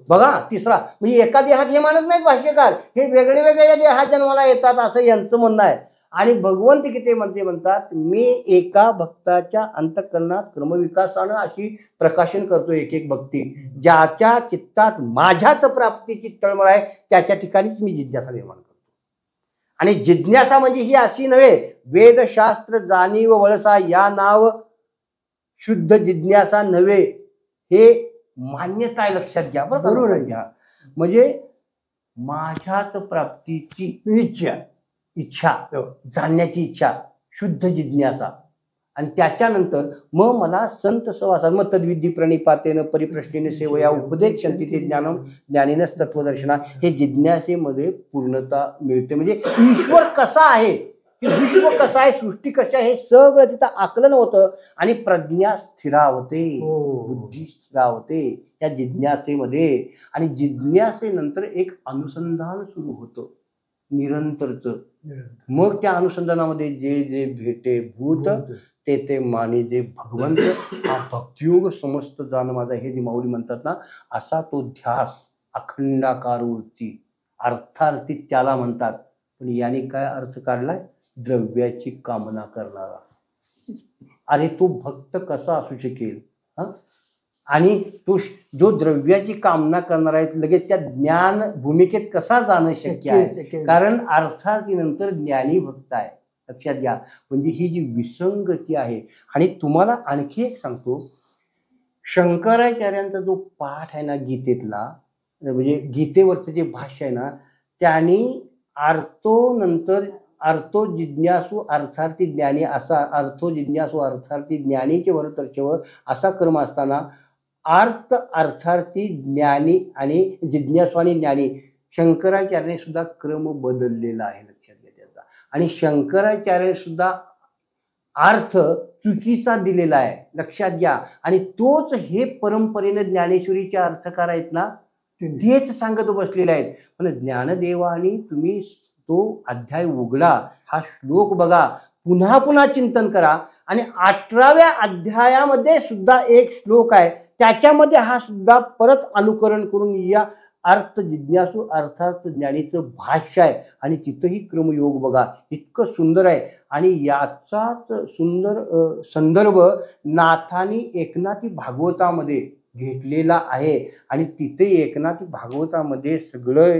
बघा तिसरा म्हणजे एका देहात हे मानत नाहीत भाष्यकार, हे वेगळे वेगळ्या देहात जन्माला येतात असं यांचं म्हणणं आहे. आणि भगवंत किती म्हणतात, मी एका भक्ताच्या अंतःकरणात क्रमविकासानं अशी प्रकाशन करतो एक एक भक्ती. ज्याच्या चित्तात माझ्याच प्राप्तीची तळमळ आहे त्याच्या ठिकाणीच मी जिज्ञासा निर्माण करतो. आणि जिज्ञासा म्हणजे ही अशी नव्हे, वेदशास्त्र जाणीव वळसा या नाव शुद्ध जिज्ञासा नव्हे, हे मान्यता आहे, लक्षात घ्या बरोबर घ्या. म्हणजे माझ्याच प्राप्तीची इच्छा जाणण्याची इच्छा, शुद्ध जिज्ञासा. आणि त्याच्यानंतर मग मला संत सहवासात मग तद्विधी प्रणिपातेन परिप्रश्नेने सेवया उपदेशन्ति ते ज्ञानम ज्ञानेनच तत्वदर्शना, हे जिज्ञासेमध्ये पूर्णता मिळते. म्हणजे ईश्वर कसा आहे, विश्व कसं आहे, सृष्टी कशी आहे, हे सगळं तिथं आकलन होतं. आणि प्रज्ञा स्थिरावते, बुद्धी स्थिरावते या जिज्ञासेमध्ये. आणि जिज्ञासेनंतर एक अनुसंधान सुरू होतं निरंतरचं. मग त्या अनुसंधानामध्ये जे जे भेटे भूत ते माने जे भगवंत, हा भक्तियोग समस्त जाण माझा, हे जे माऊली म्हणतात ना, असा तो ध्यास अखंडाकार वृत्ती अर्थार्थी त्याला म्हणतात. पण याने काय अर्थ काढलाय, द्रव्याची कामना करणारा. अरे तो भक्त कसा असू शकेल, आणि तो जो द्रव्याची कामना करणार आहे लगेच त्या ज्ञान भूमिकेत कसा जाणं शक्य आहे, कारण अर्थार्थीनंतर ज्ञानी भक्त आहे. लक्षात घ्या. म्हणजे ही जी विसंगती आहे. आणि तुम्हाला आणखी एक सांगतो, शंकराचार्यांचा जो पाठ आहे ना गीतेतला, म्हणजे गीतेवरचं जे भाष्य आहे ना, त्यांनी अर्थो जिज्ञासू अर्थार्थी ज्ञानी असा, अर्थो जिज्ञासू अर्थार्थी ज्ञानीचे वरतर्शव असा क्रम असताना अर्थ अर्थार्थी ज्ञानी आणि जिज्ञासू आणि ज्ञानी, शंकराचार्याने सुद्धा क्रम बदललेला आहे. लक्षात घ्या त्याचा. आणि शंकराचार्य सुद्धा अर्थ चुकीचा दिलेला आहे, लक्षात घ्या. आणि तोच हे परंपरेने ज्ञानेश्वरीचे अर्थकार आहेत ना, तेच सांगत बसलेले आहेत. पण ज्ञानदेवानी तुम्ही तो अध्याय उघडा, हा श्लोक बघा, पुन्हा पुन्हा चिंतन करा. आणि 18व्या अध्यायामध्ये सुद्धा एक श्लोक आहे, त्याच्यामध्ये हा सुद्धा परत अनुकरण करून या अर्थ जिज्ञासू अर्थार्थ ज्ञानीचं भाष्य आहे. आणि तिथंही क्रमयोग बघा, इतकं सुंदर आहे. आणि याचाच सुंदर संदर्भ नाथानी एकनाथी भागवतामध्ये घेतलेला आहे. आणि तिथे एकनाथ भागवतामध्ये सगळं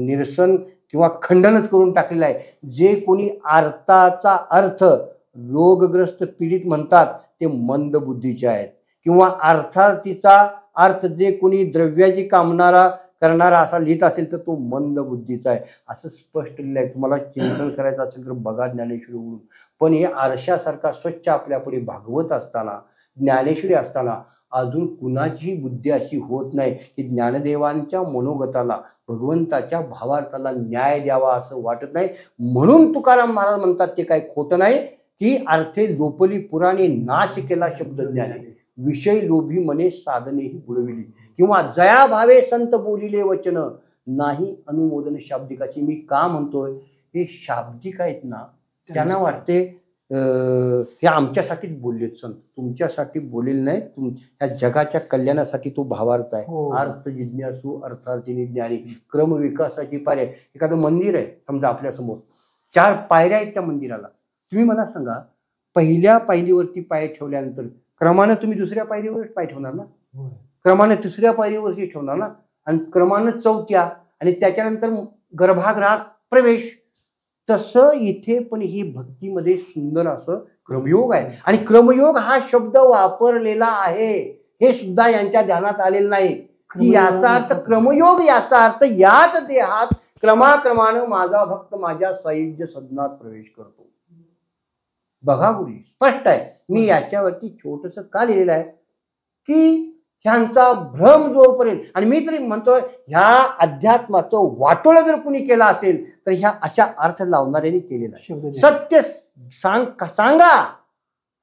निरसन किंवा खंडनच करून टाकलेलं आहे. जे कोणी अर्थाचा अर्थ रोगग्रस्त पीडित म्हणतात ते मंद बुद्धीचे आहेत, किंवा अर्थार्थीचा अर्थ जे कोणी द्रव्याची कामणारा करणारा असा लिहित असेल तर तो मंद बुद्धीचा आहे, असं स्पष्ट लिहिलं आहे. तुम्हाला चिंतन करायचं असेल तर बघा ज्ञानेश्वरी उघडून. पण हे आरशासारखा स्वच्छ आपल्यापुढे भागवत असताना, ज्ञानेश्वरी असताना अजून कुणाची बुद्धी अशी होत नाही की ज्ञानदेवांच्या मनोगताला, भगवंताच्या भावार्थाला न्याय द्यावा असं वाटत नाही. म्हणून तुकाराम महाराज म्हणतात ते काही खोटं नाही की अर्थे लोपली पुराणे नाश केला शब्द ज्ञाने, विषय लोभी मने साधनेही बुडविली, किंवा जया भावे संत बोलिले वचन नाही अनुमोदन शाब्दिकाची. मी का म्हणतोय, हे शाब्दिक आहेत ना, त्यांना वाटते हे आमच्यासाठीच बोललेत संत, तुमच्यासाठी बोलेले नाही, ह्या जगाच्या कल्याणासाठी तो भावार्थ आहे. अर्थ जिज्ञासू अर्थार्थी ज्ञानी, क्रम विकासाची पायऱ्या. एखादं मंदिर आहे समजा आपल्यासमोर, 4 पायऱ्या आहेत त्या मंदिराला. तुम्ही मला सांगा, पहिल्या पायरीवरती पाय ठेवल्यानंतर क्रमानं तुम्ही दुसऱ्या पायरीवरच पाय ठेवणार ना, क्रमाने तिसऱ्या पायरीवरती ठेवणार ना, आणि क्रमानं चौथ्या, आणि त्याच्यानंतर गर्भागृहात प्रवेश. तसं इथे पण ही भक्तीमध्ये सुंदर असं क्रमयोग आहे. आणि क्रमयोग हा शब्द वापरलेला आहे, हे सुद्धा यांच्या ध्यानात आलेलं नाही की याचा अर्थ क्रमयोग, याचा अर्थ याच देहात क्रमाक्रमानं माझा भक्त माझ्या सायुज्य सदनात प्रवेश करतो. बघा गुरुजी, स्पष्ट आहे. मी याच्यावरती छोटस का लिहिलेलं आहे की ह्यांचा भ्रम जोपर्यंत, आणि मी तरी म्हणतोय ह्या अध्यात्माचं वाटोळं जर कुणी केलं असेल तर ह्या अशा अर्थ लावणाऱ्यांनी केलेला आहे. सत्य सांगा.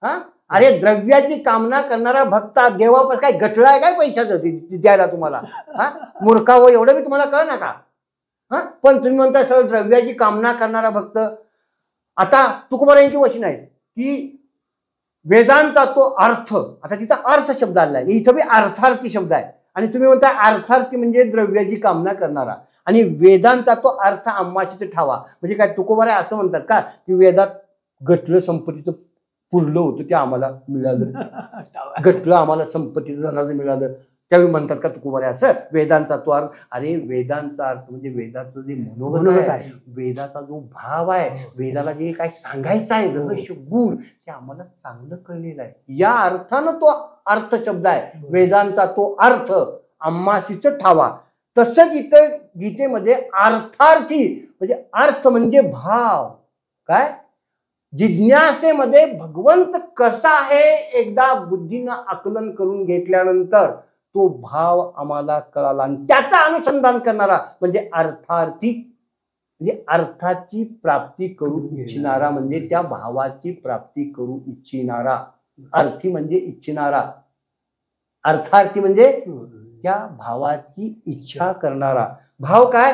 हा, अरे द्रव्याची कामना करणारा भक्त देवापास काय गटळा आहे काय पैशाचं द्यायला तुम्हाला? हा, मूर्खा हो, एवढं मी तुम्हाला कळ नका. हा, पण तुम्ही म्हणता सरळ द्रव्याची कामना करणारा भक्त. आता तुकोबारायांची वचन आहेत की वेदांचा तो अर्थ, आता तिथं अर्थ शब्द आलेला आहे, इथं बी अर्थार्थी शब्द आहे. आणि तुम्ही म्हणता अर्थार्थी म्हणजे द्रव्याची कामना करणारा, आणि वेदांचा तो अर्थ आम्हाशी ठावा. म्हणजे काय तुकोबाराय असं म्हणतात का की वेदात गटलं संपत्तीचं पुरलं होतं ते आम्हाला मिळालं, गटलं आम्हाला संपत्तीचं धनाचं मिळालं, त्यावेळी म्हणतात का तुकोबाराय असं वेदांचा तो अर्थ? अरे वेदांचा अर्थ म्हणजे वेदाचं जे मनोगत आहे, वेदाचा जो भाव आहे, वेदाला जे काय सांगायचं आहे रहस्य गुण, ते आम्हाला चांगलं कळलेलं आहे. या अर्थानं तो अर्थ शब्द आहे, वेदांचा तो अर्थ आम्हाशीच ठावा. तसंच इथं गीतेमध्ये अर्थार्थी म्हणजे अर्थ म्हणजे भाव. काय जिज्ञासेमध्ये भगवंत कसा आहे एकदा बुद्धीनं आकलन करून घेतल्यानंतर तो भाव आम्हाला कळाला, आणि त्याचा अनुसंधान करणारा म्हणजे अर्थार्थी. म्हणजे अर्थाची प्राप्ती करू इच्छिणारा, म्हणजे त्या भावाची प्राप्ती करू इच्छिणारा. अर्थी म्हणजे इच्छिणारा, अर्थार्थी म्हणजे त्या भावाची इच्छा करणारा. भाव काय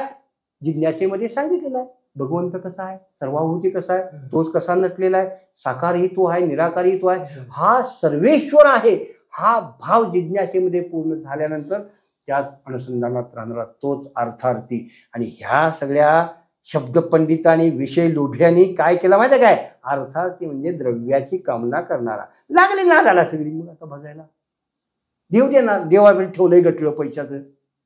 जिज्ञासेमध्ये सांगितलेला आहे. भगवंत कसा आहे, सर्वाभूती कसा आहे, तोच कसा नटलेला आहे, साकारही तो आहे, निराकारही तो आहे, हा सर्वेश्वर आहे. हा भाव जिज्ञासेमध्ये पूर्ण झाल्यानंतर त्याच अनुसंधानात राहणारा तोच अर्थार्थी. आणि ह्या सगळ्या शब्दपंडितांनी विषय लोभ्यांनी काय केलं माहिती काय, अर्थार्थी म्हणजे द्रव्याची कामना करणारा. लागले ना झाला सगळी, मग आता बघायला देव देणार, देवाकडे ठेवलंय गटलं पैशाचं.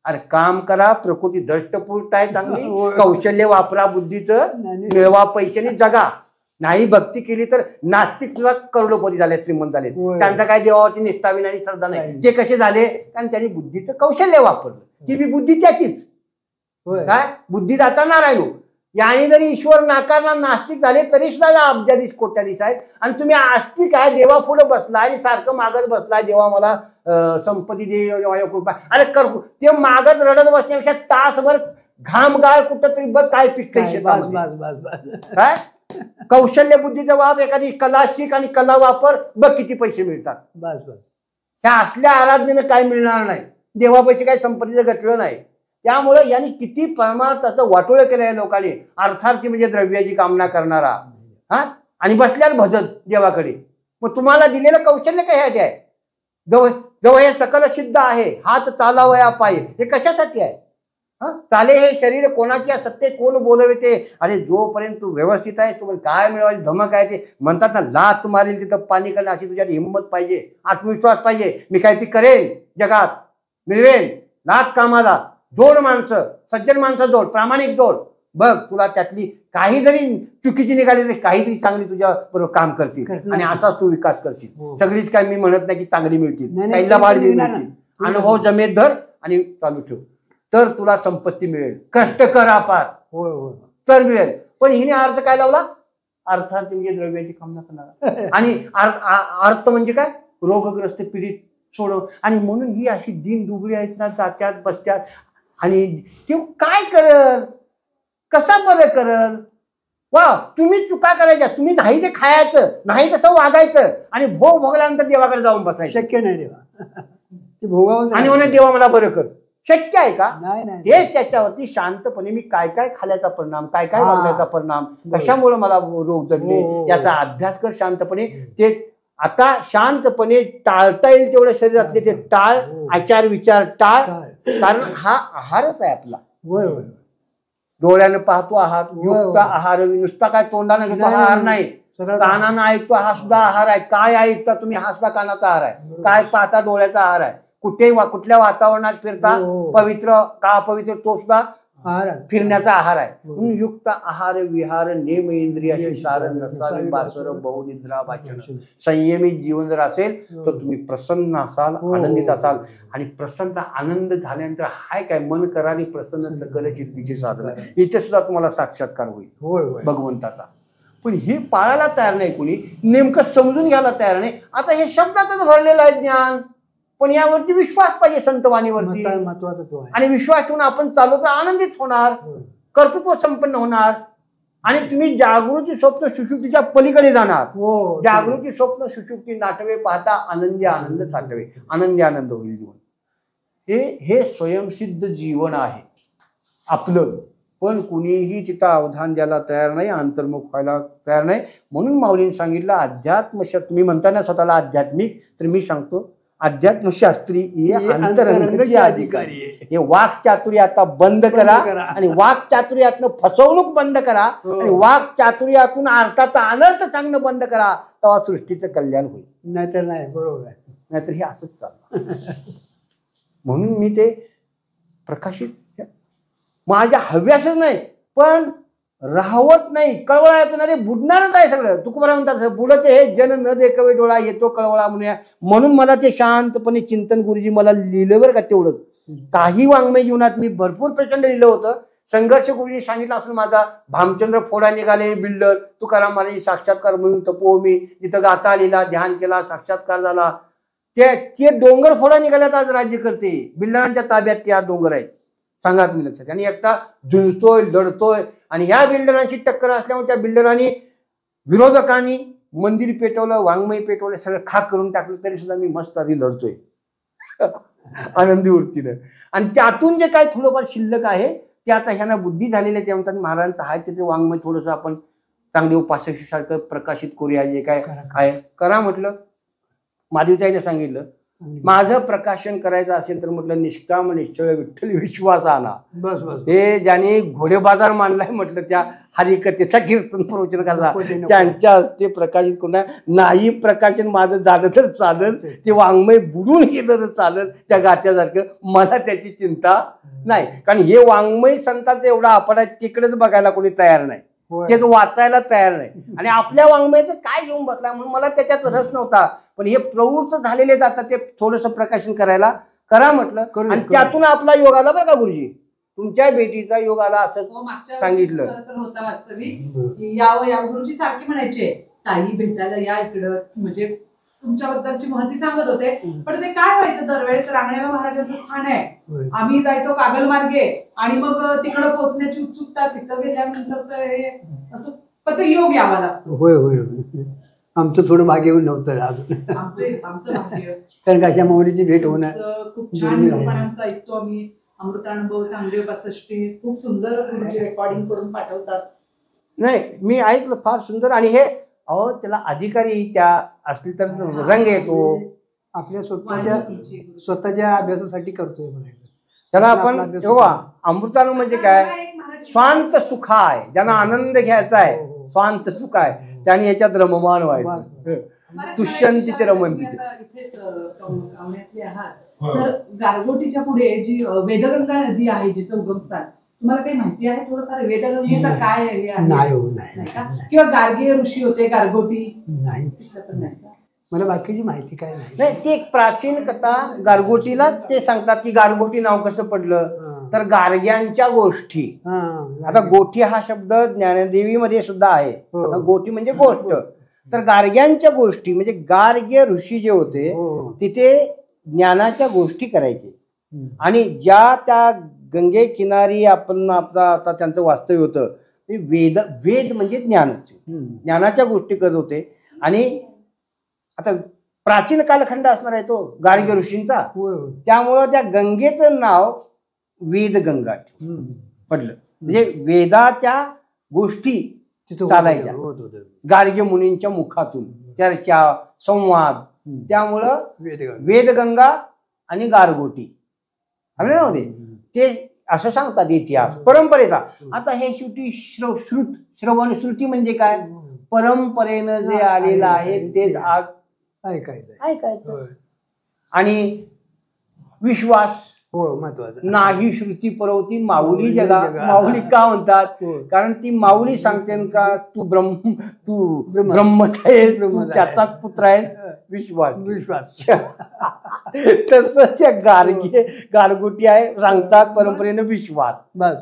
अरे काम करा, प्रकृती दष्टपुष्ट आहे चांगली, कौशल्य वापरा, बुद्धीचं मिळवा, पैशाने जगा. नाही भक्ती केली तर नास्तिक किंवा करोडपती झाले, श्रीमंत झाले, त्यांचा काय देवावरती निष्ठा विना श्रद्धा नाही. ते कसे झाले, कारण त्यांनी बुद्धीचं कौशल्य वापरलं. ती बी बुद्धी त्याचीच. काय बुद्धी जाता नारायण. याने जरी ईश्वर नाकारला, नास्तिक झाले तरी सुद्धा अब्जाधीश कोट्याधीश आहेत. आणि तुम्ही आस्तिक आहे, देवा पुढे बसला आणि सारखं मागत बसलाय, देवा मला संपत्ती दे, कृपा. अरे कर, ते मागत रडत बसण्यापेक्षा तासभर घाम गाळ कुठं तरी बघ काय पिकतंय शेतामध्ये. काय कौशल्य बुद्धीचा वाप, एखादी कला शिक आणि कला वापर, बघ किती पैसे मिळतात. बस बस. त्या असल्या आराधनेनं काय मिळणार नाही, देवापैसे काही संपत्तीचं गटलं नाही. त्यामुळे यांनी किती परमार्थाचं वाटोळं केलं आहे लोकांनी. अर्थार्थी म्हणजे द्रव्याची कामना करणारा, हा, आणि बसल्यावर भजत देवाकडे. मग तुम्हाला दिलेलं कौशल्य कशासाठी आहे? जवळ हे सकल सिद्ध आहे, हात चालावया पाय, हे कशासाठी आहे? चाले हे शरीर कोणाच्या सत्तेत कोण बोलविते. अरे जोपर्यंत तू व्यवस्थित आहे तोपर्यंत काय मिळवायची धमक आहे ते म्हणतात ना, लात मारेल तिथं पाणी करणं अशी तुझ्यात हिंमत पाहिजे, आत्मविश्वास पाहिजे. मी काहीतरी करेन जगात, मिळवेन. लात कामाला, जोड माणसं, सज्जन माणसं जोड, प्रामाणिक जोड. बघ तुला त्यातली काही जरी चुकीची निघाली तरी काहीतरी चांगली तुझ्या बरोबर काम करतील आणि असाच तू विकास करशील. सगळीच काय मी म्हणत नाही की चांगली मिळतील, काहीला वाढ मिळतील. अनुभव जमेत धर आणि चालू ठेव तर तुला संपत्ती मिळेल. कष्ट कर अपार तर मिळेल. पण हिने अर्थ काय लावला? अर्थात म्हणजे द्रव्याची कामना करणारा. आणि अर्थ म्हणजे काय? रोगग्रस्त पीडित सोडव. आणि म्हणून ही अशी दीन दुबळी आहेत ना, जात्यात बसत्यात. आणि ते काय करल, कसा बरं करल? वा, तुम्ही चुका करायच्या, तुम्ही नाही ते खायचं, नाही तसं वागायचं आणि भोग भोगल्यानंतर देवाकडे जाऊन बसायचं. शक्य नाही देवा आणि म्हणून देवा मला बरं कर. शक्य आहे का? नाही. तेच त्याच्यावरती शांतपणे मी काय काय खाल्याचा परिणाम, काय काय वागण्याचा परिणाम, कशामुळे मला रोग जडले याचा अभ्यास कर शांतपणे. ते आता शांतपणे टाळता येईल तेवढं शरीरातले ते टाळ, आचार विचार टाळ. कारण हा आहारच आहे आपला. डोळ्यानं पाहतो आहार, युक्त आहार. नुसता काय तोंडानं घेतो हा आहार नाही, कानानं ऐकतो हा सुद्धा आहार आहे. काय ऐकता तुम्ही हा सुद्धा कानाचा आहार आहे. काय पाहता डोळ्याचा आहार आहे. कुठल्या वातावरणात फिरता, पवित्र का अपवित्र तो सुद्धा फिरण्याचा आहार आहे. म्हणून युक्त आहार विहार नेम इंद्रियाची सारण नसावे बासर बहुनिद्रा वाचन. संयमित जीवन जर असेल तर तुम्ही प्रसन्न असाल, आनंदित असाल. आणि प्रसन्न आनंद झाल्यानंतर हाय काय मन करारी प्रसन्न सकल सिद्धीचे साधन. इथे सुद्धा तुम्हाला साक्षात्कार होईल भगवंताचा. पण हे पाळायला तयार नाही कोणी, नेमकं समजून घ्यायला तयार नाही. आता हे शब्दातच भरलेलं आहे ज्ञान, पण यावरती विश्वास पाहिजे संतवाणीवरती. महत्वाचं. आणि विश्वास ठेवून आपण चालू तर आनंदित होणार, कर्तृत्व संपन्न होणार. आणि तुम्ही जागृती स्वप्न सुषुप्तीच्या पलीकडे जाणार. जागृती स्वप्न सुषुप्ती नाटवे पाहता आनंदी आनंद साठवे. आनंदी आनंद होईल जीवन. हे स्वयंसिद्ध जीवन आहे आपलं. पण कुणीही तिथं अवधान द्यायला तयार नाही, अंतर्मुख व्हायला तयार नाही. म्हणून माऊलींनी सांगितलं अध्यात्म. तुम्ही म्हणता ना स्वतःला आध्यात्मिक, तर मी सांगतो अध्यात्मशास्त्री अंतरंगाची अधिकारी. हे वाक चातुर्य आता बंद करा आणि वाक चातुर्यातनं फसवणूक बंद करा आणि वाक चातुर्यातून अर्थाचा अनर्थ सांगणं बंद करा. तेव्हा सृष्टीचं कल्याण होईल. नाहीतर नाही. बरोबर आहे. नाहीतर हे असंच चाललं. म्हणून मी ते प्रकाशित माझ्या हव्यासच नाही, पण राहवत नाही. कळवळा येतो ना रे, बुडणारच आहे सगळं. तुकोबरा म्हणतात बुडत हे जन न देखवे डोळा येतो कळवळा म्हणूया. म्हणून मला ते शांतपणे चिंतन गुरुजी मला लिहिलं बरं का तेवढं. काही वाङ्मय जीवनात मी भरपूर प्रचंड लिहिलं होतं. संघर्ष गुरुजी सांगितलं असेल माझा. भामचंद्र फोडा निघाले बिल्डर, तुकाराम महाराज साक्षात्कार म्हणून तपो मी तिथं गाथा लिहिला, ध्यान केला, साक्षात्कार झाला. ते डोंगर फोडा निघाल्यात आज राज्य करते. बिल्डरांच्या ताब्यात ते आज डोंगर आहेत. सांगा तुम्ही लक्षात. आणि एकटा झुलतोय, लढतोय. आणि ह्या बिल्डरांची टक्कर असल्यामुळे त्या बिल्डरांनी विरोधकांनी मंदिर पेटवलं, वाङ्मय पेटवलं, सगळं खाक करून टाकलं, तरी सुद्धा मी मस्त आधी लढतोय आनंदी वृत्तीनं. आणि त्यातून जे काय थोडंफार शिल्लक आहे ते आता ह्यांना बुद्धी झालेली आहे. ते म्हणतात महाराजांचं आहे तिथे वाङ्मय थोडंसं आपण चांगले उपासकासारखं प्रकाशित करूया. जे काय आहे करा म्हटलं. माधवीताईने सांगितलं माझं प्रकाशन करायचं असेल तर म्हटलं निष्काम निश्चळ विठ्ठल विश्वास आला. बस. हे ज्याने घोडे बाजार मांडलाय म्हटलं त्या हरिकथेचा कीर्तन प्रवचन करा त्यांच्या हस्ते प्रकाशित करून. नाही प्रकाशन माझं झालं तर चालत, ते वाङ्मय बुडून गेलं तर चालत त्या गात्यासारखं. मला त्याची चिंता नाही. कारण हे वाङ्मय संतांचं एवढा आपण आहे तिकडेच बघायला कोणी तयार नाही, ते वाचायला तयार नाही. आणि आपल्या वाङ्मयाचं काय घेऊन बसला म्हणून मला त्याच्यात रस नव्हता. पण हे प्रवृत्त झालेले जातात ते थोडंसं प्रकाशन करायला करा म्हटलं. आणि त्यातून आपला योग आला बरं का गुरुजी. तुमच्या भेटीचा योग आला असं सांगितलं होता वास्तविक. यावं गुरुजी सारखी म्हणायचे ताई भेटायला या इकडं, म्हणजे तुमच्याबद्दलची महती सांगत होते. पण ते काय व्हायचं दरवेळेस रांगणेबा महाराजांचं स्थान आहे, आम्ही जायचो कागल मार्गे आणि मग तिकडं पोहोचण्याची उत्सुकता, तिथं गेल्यानंतर तर हे असं. पण तो योग यावा लागतो. होय. आमचं थोडं भाग्य येऊन नव्हतं अजून. आमचं भाग्य. कारण अशा माऊलीची भेट होणार. खूप छान निरूपणांचं ऐकतो आम्ही. अमृतानुभव, चांगदेव 65 खूप सुंदर रेकॉर्डिंग करून पाठवतात. नाही मी ऐकलं फार सुंदर. आणि हे अहो त्याला अधिकारी त्या असली तर रंग येतो. आपल्या स्वतःच्या अभ्यासासाठी करतोय म्हणायचं. त्याला आपण बघा अमृतानु म्हणजे काय, स्वांत सुख आहे, ज्यांना आनंद घ्यायचा आहे, स्वांत सुख आहे, त्याने याच्यात रममान व्हायचं. तुष्यंती ते रमंती. तर गारगोटीच्या पुढे जी वेदगंगा नदी आहे, जिचं उगमस्थान, तुम्हाला काही माहिती आहे थोडंफार वेदगंगेचा काय आहे? नाही का? किंवा गार्गीय ऋषी होते गारगोटी? नाही, मला बाकीची माहिती काय नाही. ती एक प्राचीन कथा गारगोटीला ते सांगतात की गारगोटी नाव कसं पडलं तर गार्ग्यांच्या गोष्टी. आता गोठी हा शब्द ज्ञानदेवीमध्ये सुद्धा आहे. गोठी म्हणजे गोष्ट. तर गार्ग्यांच्या गोष्टी म्हणजे गार्ग्य ऋषी जे होते तिथे ज्ञानाच्या गोष्टी करायचे. आणि ज्या त्या गंगे किनारी आपण आता त्यांचं वास्तव्य होतं ते वेद म्हणजे ज्ञानाच्या गोष्टी करत होते. आणि आता प्राचीन कालखंड असणार आहे तो गार्ग्य ऋषींचा, त्यामुळं त्या गंगेचं नाव वेदगंगा पडलं. म्हणजे वेदाच्या गोष्टी चालायच्या गार्ग्य मुनींच्या मुखातून, चर्चा संवाद, त्यामुळं वेदगंगा आणि गारगोटी होते ते असं सांगतात इतिहास परंपरेचा. आता हे शेवटी श्रवण श्रुती म्हणजे काय, परंपरेनं जे आलेलं आहे तेच आज ऐकायचं. आणि विश्वास महत्वाचं नाही. श्रुती परवती माऊली जगा. माऊली का म्हणतात, कारण ती माऊली सांगते का तू ब्रह्मच आहे, तू त्याचाच पुत्र आहे. विश्वास तसं त्या गारगोटी आहे, सांगतात परंपरेनं विश्वास.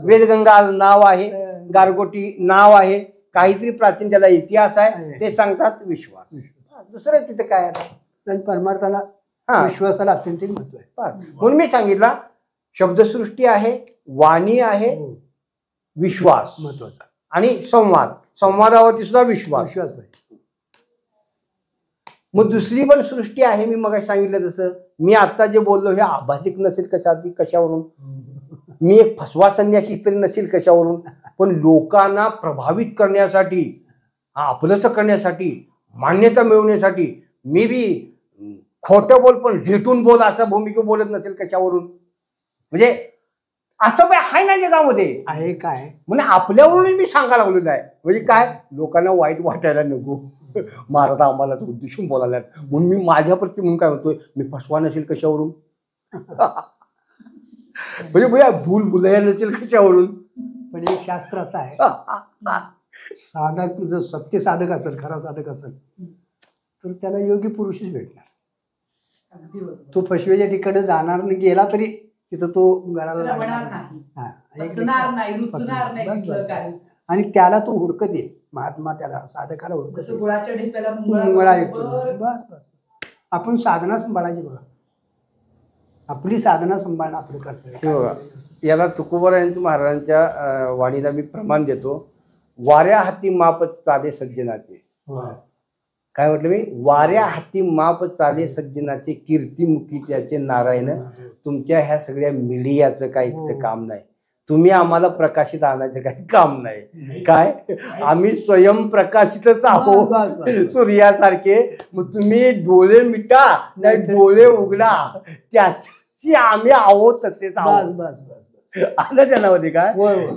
वेदगंगा नाव आहे, गारगोटी नाव आहे, काहीतरी प्राचीन त्याला इतिहास आहे, ते सांगतात विश्वास. दुसरं तिथे काय आता परमार्थाला विश्वासाला अत्यंत महत्व आहे. म्हणून मी सांगितलं शब्दसृष्टी आहे, वाणी आहे, विश्वास महत्वाचा, आणि संवादावरती सुद्धा विश्वास. मग दुसरी पण सृष्टी आहे. मी मग सांगितलं तसं मी आता जे बोललो हे आभासिक नसेल कशावरून, मी एक फसवा संन्यासी तरी नसेल कशावरून, पण लोकांना प्रभावित करण्यासाठी, आपलंसं करण्यासाठी, मान्यता मिळवण्यासाठी मी बी खोटं बोल पण झेटून बोल असं भूमिका बोलत नसेल कशावरून. म्हणजे असं काय आहे ना जगामध्ये आहे काय, म्हणजे आपल्यावरून मी सांगायला लागलेलं आहे. म्हणजे काय, लोकांना वाईट वाटायला नको, महाराज आम्हाला उद्देशून बोलायला, म्हणून मी माझ्याप्रती म्हणून काय म्हणतोय मी फसवा नसेल कशावरून, म्हणजे भैया भूल भुलाया नसेल कशावरून. पण एक शास्त्र असं आहे, साधक जर सत्य साधक असेल, खरा साधक असेल तर त्याला योग्य पुरुषच भेटणार. तो फसवेच्या ठिकाणी जाणार नाही, गेला तरी तिथं तो गळाला आणि त्याला तो हुडकत येईल. महात्मा त्याला साधकाला हुडकत आपण साधना सांभाळायची बघा, आपली साधना सांभाळणं आपलं कर्तव्य. याला तुकोबारायांच्या महाराजांच्या वाणीला मी प्रमाण देतो. वाऱ्या हाती माप चाले सज्जनाचे. काय म्हटलं मी, वाऱ्या हाती माप चाले सज्जनाचे, कीर्तिमुखी त्याचे नारायण. तुमच्या ह्या सगळ्या मीडियाचं काही काम नाही, तुम्ही आम्हाला प्रकाशित आणायचं काही काम नाही. काय आम्ही स्वयंप्रकाशितच आहोत सूर्यासारखे. मग तुम्ही डोळे मिटा नाही डोळे उघडा, त्याची आम्ही आहोत तसेच आहोत. आलं त्यामध्ये काय,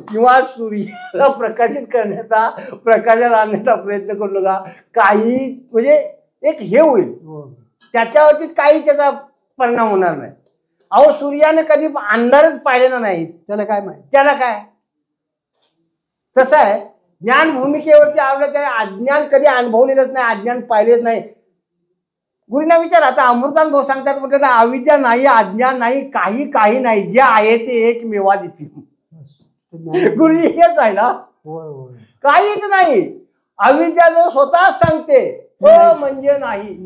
किंवा सूर्याला प्रकाशित करण्याचा, प्रकाशात आणण्याचा प्रयत्न करू नका. काही म्हणजे एक हे होईल, त्याच्यावरती काही त्याचा परिणाम होणार नाही. अहो सूर्याने कधी अंधारच पाहिलेला नाही, त्याला काय माहिती, त्याला काय. तसं आहे ज्ञान भूमिकेवरती आवडलं, त्या अज्ञान कधी अनुभवलेलंच नाही, अज्ञान पाहिलेच नाही. गुरुना विचार, आता अमृतानुभव सांगतात म्हटलं तर अविद्या नाही, अज्ञान नाही, काही नाही, जे आहे ते एक मेवा देतील. गुरुजी हेच आहे ना, काहीच नाही. अविद्या जर स्वतःच सांगते हो म्हणजे नाही,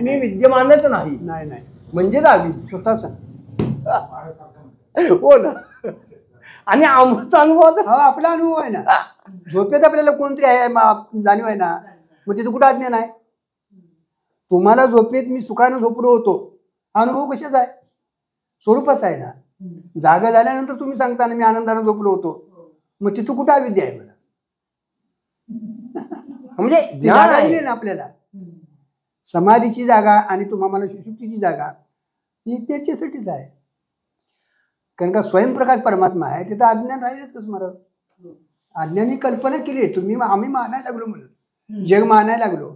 मी विद्यमानच नाही म्हणजे अविद्या स्वतः सांग. हो ना. आणि अमृतानुभव आपला अनुभव आहे ना, झोपेत आपल्याला कोणतरी आहे जाणीव आहे ना, मग तिथे कुठं अज्ञान आहे. तुम्हाला झोपेत मी सुखानं झोपलो होतो, अनुभव कशाचा आहे, स्वरूपाचा आहे ना. जागा झाल्यानंतर तुम्ही सांगता ना मी आनंदाने झोपलो होतो, मग तिथं कुठं अविद्या आहे मला. म्हणजे जागा दिली ना आपल्याला, समाधीची जागा आणि तुम्हाला सुषुप्तीची जागा ही त्याच्यासाठीच आहे. कारण का स्वयंप्रकाश परमात्मा आहे तिथं अज्ञान राहिलंच कसं महाराज. अज्ञानी कल्पना केली तुम्ही आम्ही मानायला लागलो म्हणून जग मानायला लागलो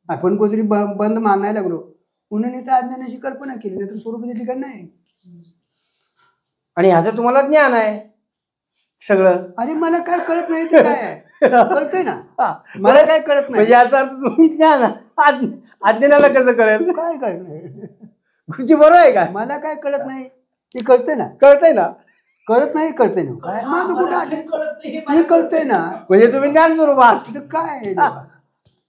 आपण कोणतरी बंद मानायला लागलो म्हणून इथं अज्ञानाची कल्पना केली नाही तर स्वरूपाच्या ठिकाणी नाही. आणि ह्याचं तुम्हाला ज्ञान आहे सगळं. अरे मला काय कळत नाही ते काय आहे कळतंय ना मला काय कळत नाही म्हणजे याचा अर्थ तुम्ही ज्ञान अज्ञानाला कसं कळेल. काय कळत नाही गुरुजी बरोबर आहे का. मला काय कळत नाही ते कळतंय ना कळतंय ना कळत नाही कळतंय ना काय माझं कुठं आलं कळत नाही हे हे मला कळतंय ना म्हणजे तुम्ही ज्ञान स्वरूप आहात. तिथं काय आहे देवा?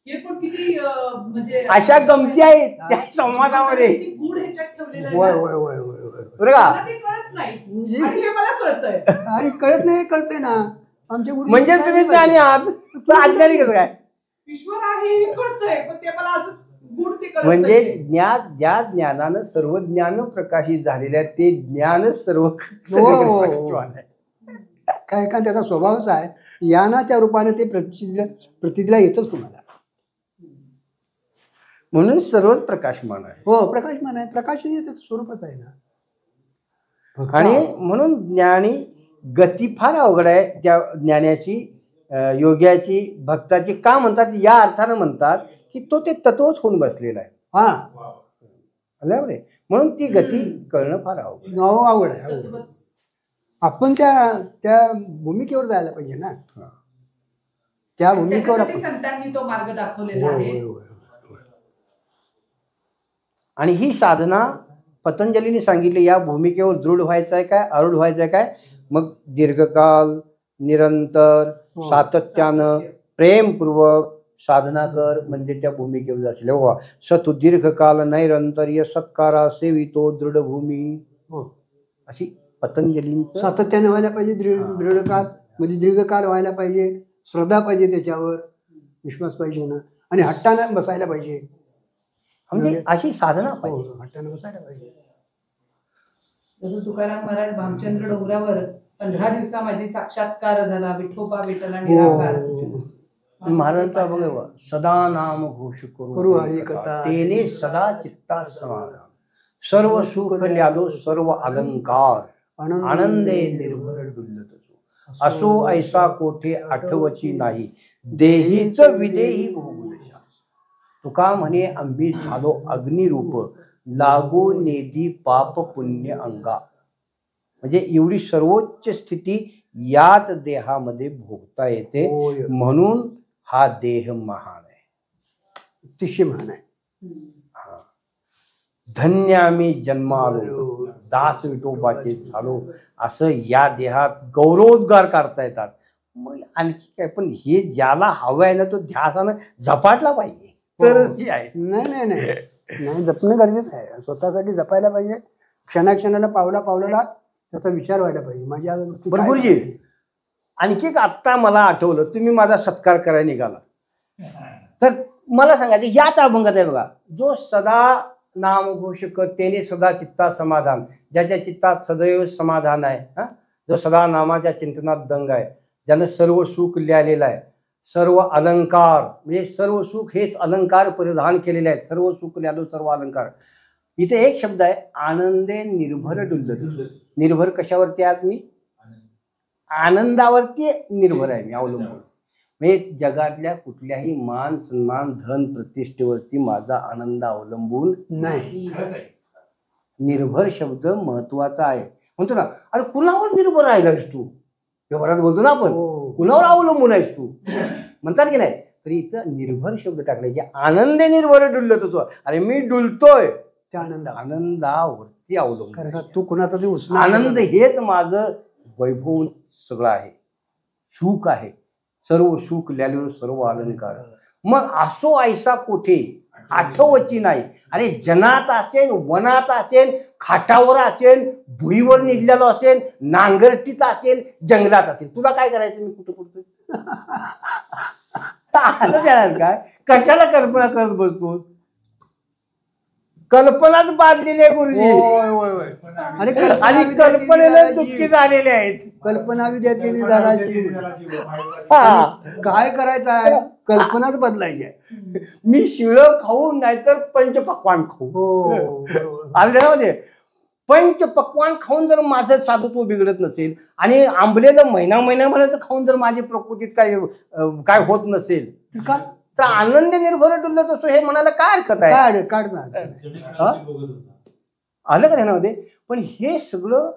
हे पण किती म्हणजे अशा गमती आहेत त्या संवादामध्ये किती गूढ ह्याच्यात ठेवलेलं आहे वय ना. वय वय वय वय बरं का. मला ते कळत नाही आणि हे मला कळतंय. अरे कळत नाही कळतंय ना आमच्या गुरु म्हणजे तुम्ही ज्ञानी आहात तर अज्ञानी कसं काय. ईश्वर आहे हे कळतंय पण ते मला अजून गूढ ते कळत म्हणजे नाहीये. ज्या ज्ञानानं सर्व ज्ञान प्रकाशित झालेलं आहे ते ज्ञानच सर्व हो. प्रकाशवान आहे. काय का त्याचा स्वभावच आहे या ना त्या रूपाने ते प्रतिला येतच तुम्हाला. म्हणून सर्वच प्रकाशमान आहे. हो प्रकाशमान आहे प्रकाश त्याचं स्वरूपच आहे ना. फक्त आणि म्हणून ज्ञानी गती फार अवघड आहे त्या ज्ञानाची योग्याची भक्ताची. का म्हणतात या अर्थानं म्हणतात की तो ते तत्वच होऊन बसलेला आहे. हा बरोबर आहे. म्हणून ती गती कळणं फार अवघड. नाव आवड आहे आवड. तत्वच. आपण त्या भूमिकेवर जायला पाहिजे ना त्या भूमिकेवर त्याच्यासाठी आपण संतांनी तो मार्ग दाखवलेला होय, आहे. होय, होय, होय. आणि ही साधना पतंजलीने सांगितली या भूमिकेवर दृढ व्हायचं आहे काय आरूढ व्हायचं आहे काय. मग दीर्घकाल निरंतर सातत्यानं प्रेमपूर्वक साधना कर म्हणजे त्या भूमिकेवर जाशील. हो सतु दीर्घकाल नैरंतर्य सत्कारा सेवितो दृढभूमी हो अशी पतंजलींचं. सातत्याने व्हायला पाहिजे दृढकाल म्हणजे दीर्घकाल व्हायला पाहिजे श्रद्धा पाहिजे त्याच्यावर विश्वास पाहिजे ना आणि हट्टानं बसायला पाहिजे. म्हणजे अशी साधना हो, पाहिजे. हट्टानं बसायला पाहिजे. जसं तुकाराम महाराज भामचंद्र डोंगरावर 15 दिवसा माझी साक्षात्कार झाला विठोबा विठ्ठला निराकार. हो. महाराजांचा बघा सदा नाम घोष करू करू हरी कथा. तेने सदा चित्ता समाधान सर्व सुख ल्यालो सर्व अलंकार आनंदे निर्भर डुल्लत असो ऐसा कोठे आठवची नाही देहीच विदेही भोगुदशा. तुका म्हणे आम्ही झालो अग्निरूप लागो नेदी पाप पुण्य अंगा. म्हणजे एवढी सर्वोच्च स्थिती याच देहामध्ये भोगता येते. होय. म्हणून हा देह महान आहे अतिशय महान आहे. धन्य आम्ही जन्मालो दास विठोबाचे झालो असं या देहात गौरवोद्गार काढता येतात. मग आणखी काय पण हे ज्याला हवं आहे ना तो ध्यासानं झपाटला पाहिजे तरच जे आहे. नाही नाही नाही नाही जपणं गरजेचं आहे. स्वतःसाठी जपायला पाहिजे. क्षणाक्षणाला पावला पावलाला त्याचा विचार व्हायला पाहिजे. माझ्या बरं गुरुजी आणखी एक आत्ता मला आठवलं तुम्ही माझा सत्कार करायला निघाला तर मला सांगायचं याच अभंगात आहे बघा जो सदा नाम घोष कर तेने सदा चित्ता समाधान. ज्याच्या चित्तात सदैव समाधान आहे हा जो सदा नामाच्या चिंतनात दंग आहे ज्यानं सर्व सुख लिहिलेलं आहे सर्व अलंकार म्हणजे सर्व सुख हेच अलंकार परिधान केलेले आहेत. सर्व सुख लिहालो सर्व अलंकार. इथे एक शब्द आहे आनंदे निर्भर डुल्लत. निर्भर कशावरती आहात मी आनंदावरती निर्भर आहे मी अवलंबून. म्हणजे जगातल्या कुठल्याही मान सन्मान धन प्रतिष्ठेवरती माझा आनंद अवलंबून नाही. निर्भर शब्द महत्वाचा आहे. म्हणतो ना अरे कुणावर निर्भर राहिलास तू व्यवहारात बोलतो ना आपण कुणावर अवलंबून आहेस तू म्हणतात की नाही. तरी इथं निर्भर शब्द टाकले आनंदे निर्भर डुलत होतो. अरे मी डुलतोय त्या आनंदावरती अवलंबून. कारण का तू कुणाचा तरी आनंद हेच माझं वैभव सगळं आहे सुख आहे. सर्व सुख ल्यालो सर्व अलंकार. मग असो ऐसा कोठे आठवची नाही. अरे जनात असेल वनात असेल खाटावर असेल भुईवर निघलेलो असेल नांगरटीत असेल जंगलात असेल तुला काय करायचं मी कुठं कुठं काय कशाला कल्पना करत बसतो. कल्पनाच बांधलेली आहे गुरुजी. आणि कल्पनेला दुःखी झालेले आहेत. कल्पना विद्यार्थी काय करायचं आहे कल्पनाच बदलायची आहे. मी शिळं खाऊ नाहीतर पंचपक्वान खाऊ हो आल्यामध्ये पंच पक्वान खाऊन जर माझं साधुत्व बिघडत नसेल आणि आंबलेलं महिनाभराचं खाऊन जर माझी प्रकृतीत काय होत नसेल तर आनंद निर्भर डुलत असो हे म्हणायला काय हरकत आहे? आलं का ध्यानामध्ये? पण हे सगळं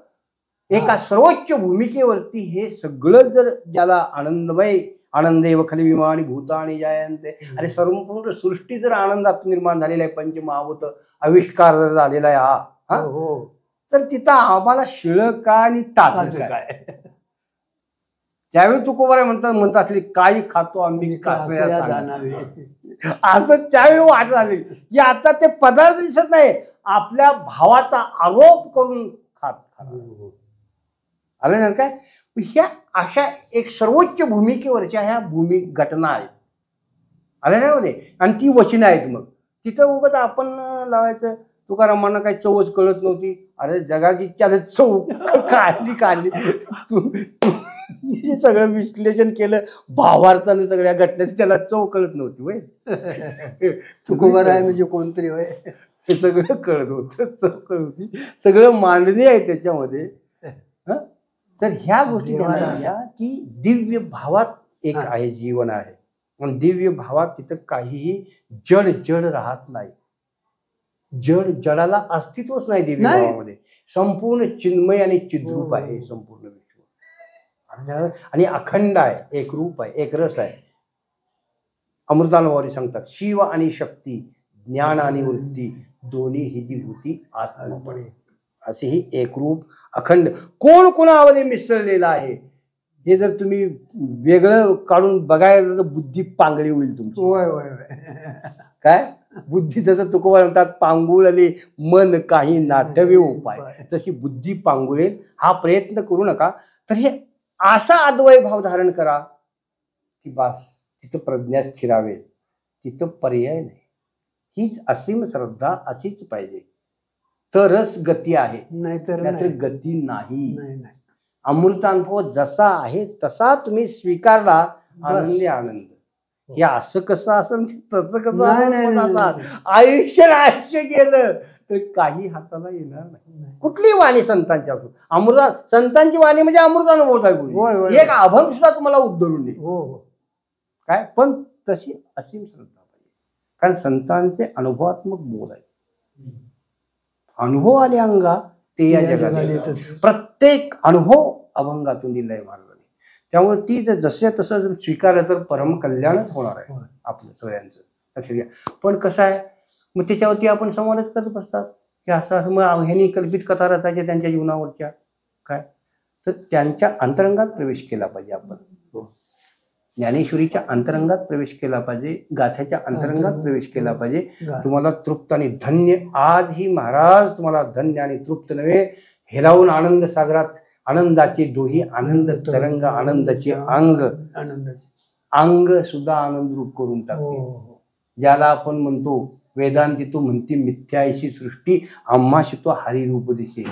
एका सर्वोच्च भूमिकेवरती हे सगळं जर ज्याला आनंदमय आनंदेव खलु विमानी भूतानि जायन्ते, अरे संपूर्ण सृष्टी जर आनंदात निर्माण झालेला आहे, पंचमहाभूत आविष्कार जर झालेला आहे हा, तर तिथं आम्हाला शिळ काय आणि ताज काय? त्यावेळी तुकोबाराय म्हणतात काही खातो आम्ही असं त्यावेळी वाट झाली की आता ते पदार्थ दिसत नाही, आपल्या भावाचा आरोप करून खात आलं ना काय? ह्या अशा एक सर्वोच्च भूमिकेवरच्या ह्या घटना आहेत आल्या ना मध्ये, आणि ती वचनं आहेत. मग तिथं उगाच आपण लावायचं तुकारामांना काही चवच कळत नव्हती. अरे जगाची चव काढली हे सगळं विश्लेषण केलं भावार्थाने सगळ्या घटनेची, त्याला चव कळत नव्हती वय. तुकोबाराय म्हणजे कोणतरी वय हे सगळं कळत होतं, चव कळत होती, सगळं मांडणी आहे त्याच्यामध्ये. तर ह्या गोष्टी या की दिव्य भावात एक आहे, जीवन आहे, आणि दिव्य भावात तिथं काहीही जड राहत नाही. जडाला अस्तित्वच नाही दिव्य भावामध्ये. संपूर्ण चिन्मय आणि चिद्रूप आहे संपूर्ण विश्व, आणि अखंड आहे, एक रूप आहे, एक रस आहे. अमृतानुभवारी सांगतात शिव आणि शक्ती, ज्ञान आणि वृत्ती दोन्ही ही जी होती आत्मपणे, असे ही एकरूप अखंड कोण कोणामध्ये मिसळलेला आहे. हे जर तुम्ही वेगळं काढून बघायला तर बुद्धी पांगळी होईल तुमची. काय बुद्धी, जसं तुकोबा म्हणतात पांगुळले मन काही नाटवे उपाय, तशी बुद्धी पांगुळेल. हा प्रयत्न करू नका. तर हे असा अद्वय भाव धारण करा की बस तिथं प्रज्ञा स्थिरावेल, तिथं पर्याय नाही. हीच असीम श्रद्धा अशीच पाहिजे, तरच गती आहे, नाहीतर गती नाही. अमृतानुभव जसा आहे तसा तुम्ही स्वीकारला, आनंदी आनंद. हे असं कसं असेल तसं कसं आयुष्य गेलं तर काही हाताला येणार नाही. कुठली वाणी संतांची असो, संतांची वाणी म्हणजे अमृतानुभव आहे, एक अभंग सुद्धा तुम्हाला उद्धरून नाही काय, पण तशी असीम श्रद्धा पाहिजे. कारण संतांचे अनुभवात्मक बोध आहे. अनुभव आले अंगा ते या जगात, प्रत्येक अनुभव अभंगातून दिलाय महाराजांनी. त्यामुळे ती जर जसं तसं स्वीकारलं तर परम कल्याणच होणार आहे आपलं सगळ्यांचं. लक्षात घ्या. पण कसं आहे मग त्याच्यावरती आपण संवादच करत बसतात की असं मग ह्यांनी कल्पित कथा रचायच्या त्यांच्या जीवनावरच्या काय, तर त्यांच्या अंतरंगात प्रवेश केला पाहिजे आपण. ज्ञानेश्वरीच्या अंतरंगात प्रवेश केला पाहिजे, गाथ्याच्या अंतरंगात प्रवेश केला पाहिजे. तुम्हाला तृप्त आणि धन्य, आज ही महाराज तुम्हाला धन्य आणि तृप्त नव्हे, हेरावून आनंद सागरात आनंदाचे डोही, आनंद तरंग, आनंदाचे अंग सुद्धा आनंद रूप करून टाकते. ज्याला आपण म्हणतो वेदांती तो म्हणती मिथ्याशी सृष्टी, आम्हाशी तो हरिरूप दिसे.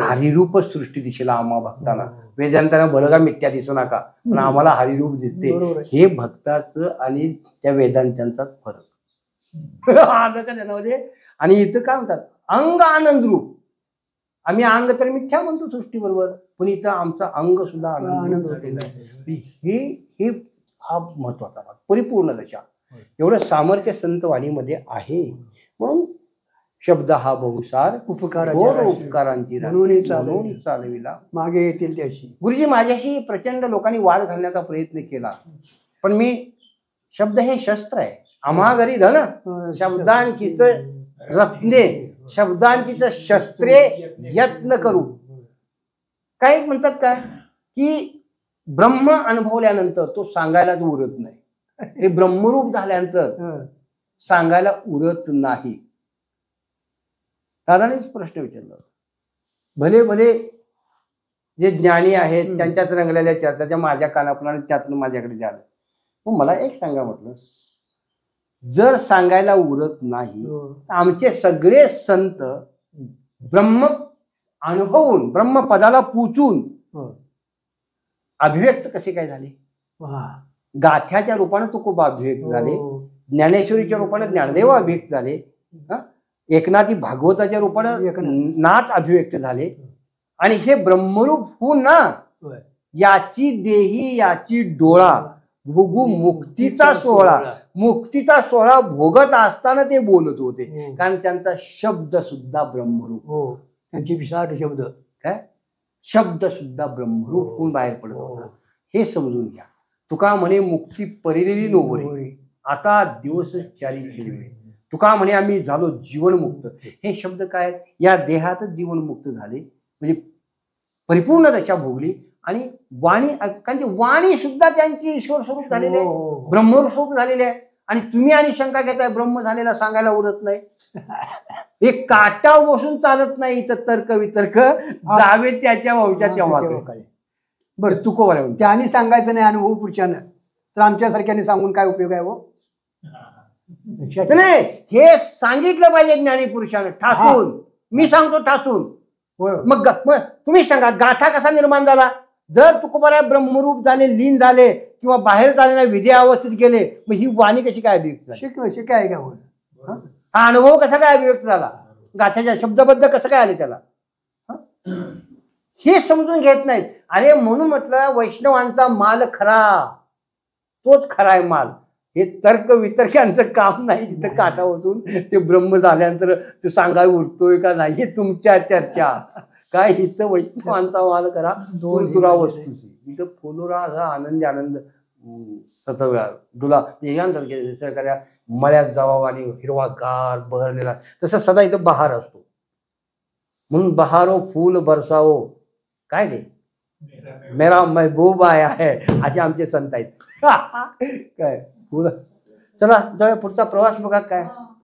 हरिरूप सृष्टी दिसेल आम्हा भक्तांना. वेदांतांना भलं का मिथ्या दिसू नका, पण आम्हाला हरिरूप दिसते. हे भक्ताचं आणि त्या वेदांतांचा फरक आलं का त्यामध्ये. आणि इथं काय म्हणतात अंग आनंद रूप. आम्ही अंग तर मिथ्या म्हणतो सृष्टी बरोबर, पण इथं आमचा अंग सुद्धा आनंद झालेला आहे. हे हा महत्वाचा भाग, परिपूर्ण दशा. एवढं सामर्थ्य संत वाणीमध्ये आहे. म्हणून शब्द हा बहुसार उपकारांची चालविला मागे येतील त्याशी. गुरुजी माझ्याशी प्रचंड लोकांनी वाद घालण्याचा प्रयत्न केला, पण मी शब्द हे शस्त्र आहे. आम्हा घरी धन शब्दांचीच रत्ने, शब्दांचीच शस्त्रे यत्न करू. काही म्हणतात काय की ब्रह्म अनुभवल्यानंतर तो सांगायलाच उरत नाही. हे ब्रह्मरूप झाल्यानंतर सांगायला उरत नाही. दादानेच प्रश्न विचारला, भले भले जे ज्ञानी आहेत त्यांच्यात रंगलेल्या चर्चा त्या माझ्या कानाप्रमाणे त्यातनं माझ्याकडे झालं. मग मला एक सांगा म्हटलं, जर सांगायला उरत नाही आमचे सगळे संत ब्रह्म अनुभवून ब्रह्मपदाला पोचून अभिव्यक्त कसे काय झाले? गाथ्याच्या रूपाने तुकोबा अभिव्यक्त झाले, ज्ञानेश्वरीच्या रूपाने ज्ञानदेव अभिव्यक्त झाले, एकनाथी भागवताच्या रूपानं एकनाथ. नाथ अभिव्यक्त झाले आणि हे ब्रह्मरूप होऊन ना होय. याची देही याची डोळा भोगू मुक्तीचा सोहळा, मुक्तीचा सोहळा भोगत असताना ते बोलत होते. हो. कारण त्यांचा शब्द सुद्धा ब्रह्मरूप, हो त्यांची विसाट शब्द काय शब्द सुद्धा ब्रह्मरूप होऊन बाहेर पडत होता. हे समजून घ्या. तुका म्हणे मुक्ती परिलेली नोवरी, आता दिवस चारी खेळवे. तुका म्हणे आम्ही झालो जीवनमुक्त. हे शब्द काय, या देहातच जीवनमुक्त झाले म्हणजे परिपूर्ण दशा भोगली. आणि वाणी, कारण वाणी सुद्धा त्यांची ईश्वर स्वरूप झालेली आहे, ब्रह्मरूप स्वरूप झालेले आहे. आणि तुम्ही आणि शंका घेताय ब्रह्म झालेला सांगायला उरत नाही. एक काटा बसून चालत नाही, तर तर्क वितर्क जावे त्याच्या वंशात तेव्हा. बरं तुकोबा त्याने सांगायचं नाही अनुभव पुरुषानं, तर आमच्यासारख्याने सांगून काय उपयोग आहे? हो नाही, हे सांगितलं पाहिजे ज्ञानी पुरुषानं ठासून. मी सांगतो ठासून. मग तुम्ही सांगा गाथा कसा निर्माण झाला? जर तुकोबाराय ब्रह्मरूप झाले, लीन झाले किंवा बाहेर झालेल्या विधी अवस्थेत गेले, मग ही वाणी कशी काय अभिव्यक्त झाली? शिकाय का? हा अनुभव कसा काय अभिव्यक्त झाला? गाथ्याच्या शब्दबद्ध कसं काय आले त्याला? हे समजून घेत नाहीत. अरे म्हणून म्हटलं वैष्णवांचा माल खरा, तोच खरा आहे माल. हे तर्क वितर्कांचं काम नाही. तिथं काटा बसून ते ब्रह्म झाल्यानंतर तो सांगाय उरतोय का नाही हे तुमच्या चर्चा. काय इथं वैष्णवांचा माल करा, तुरा वस्तूची. इथं फुलोरा असा आनंदी आनंद सतव्या डुला एखाद्या मळ्यात जावा आणि हिरवागार बहरलेला, तसं सदा इथं बहार असतो. म्हणून बहारो फूल बरसावो, काय ते मेरा महबूब आया है, असे आमचे संत आहेत. काय फुलं. चला जाऊया पुढचा प्रवास बघा काय.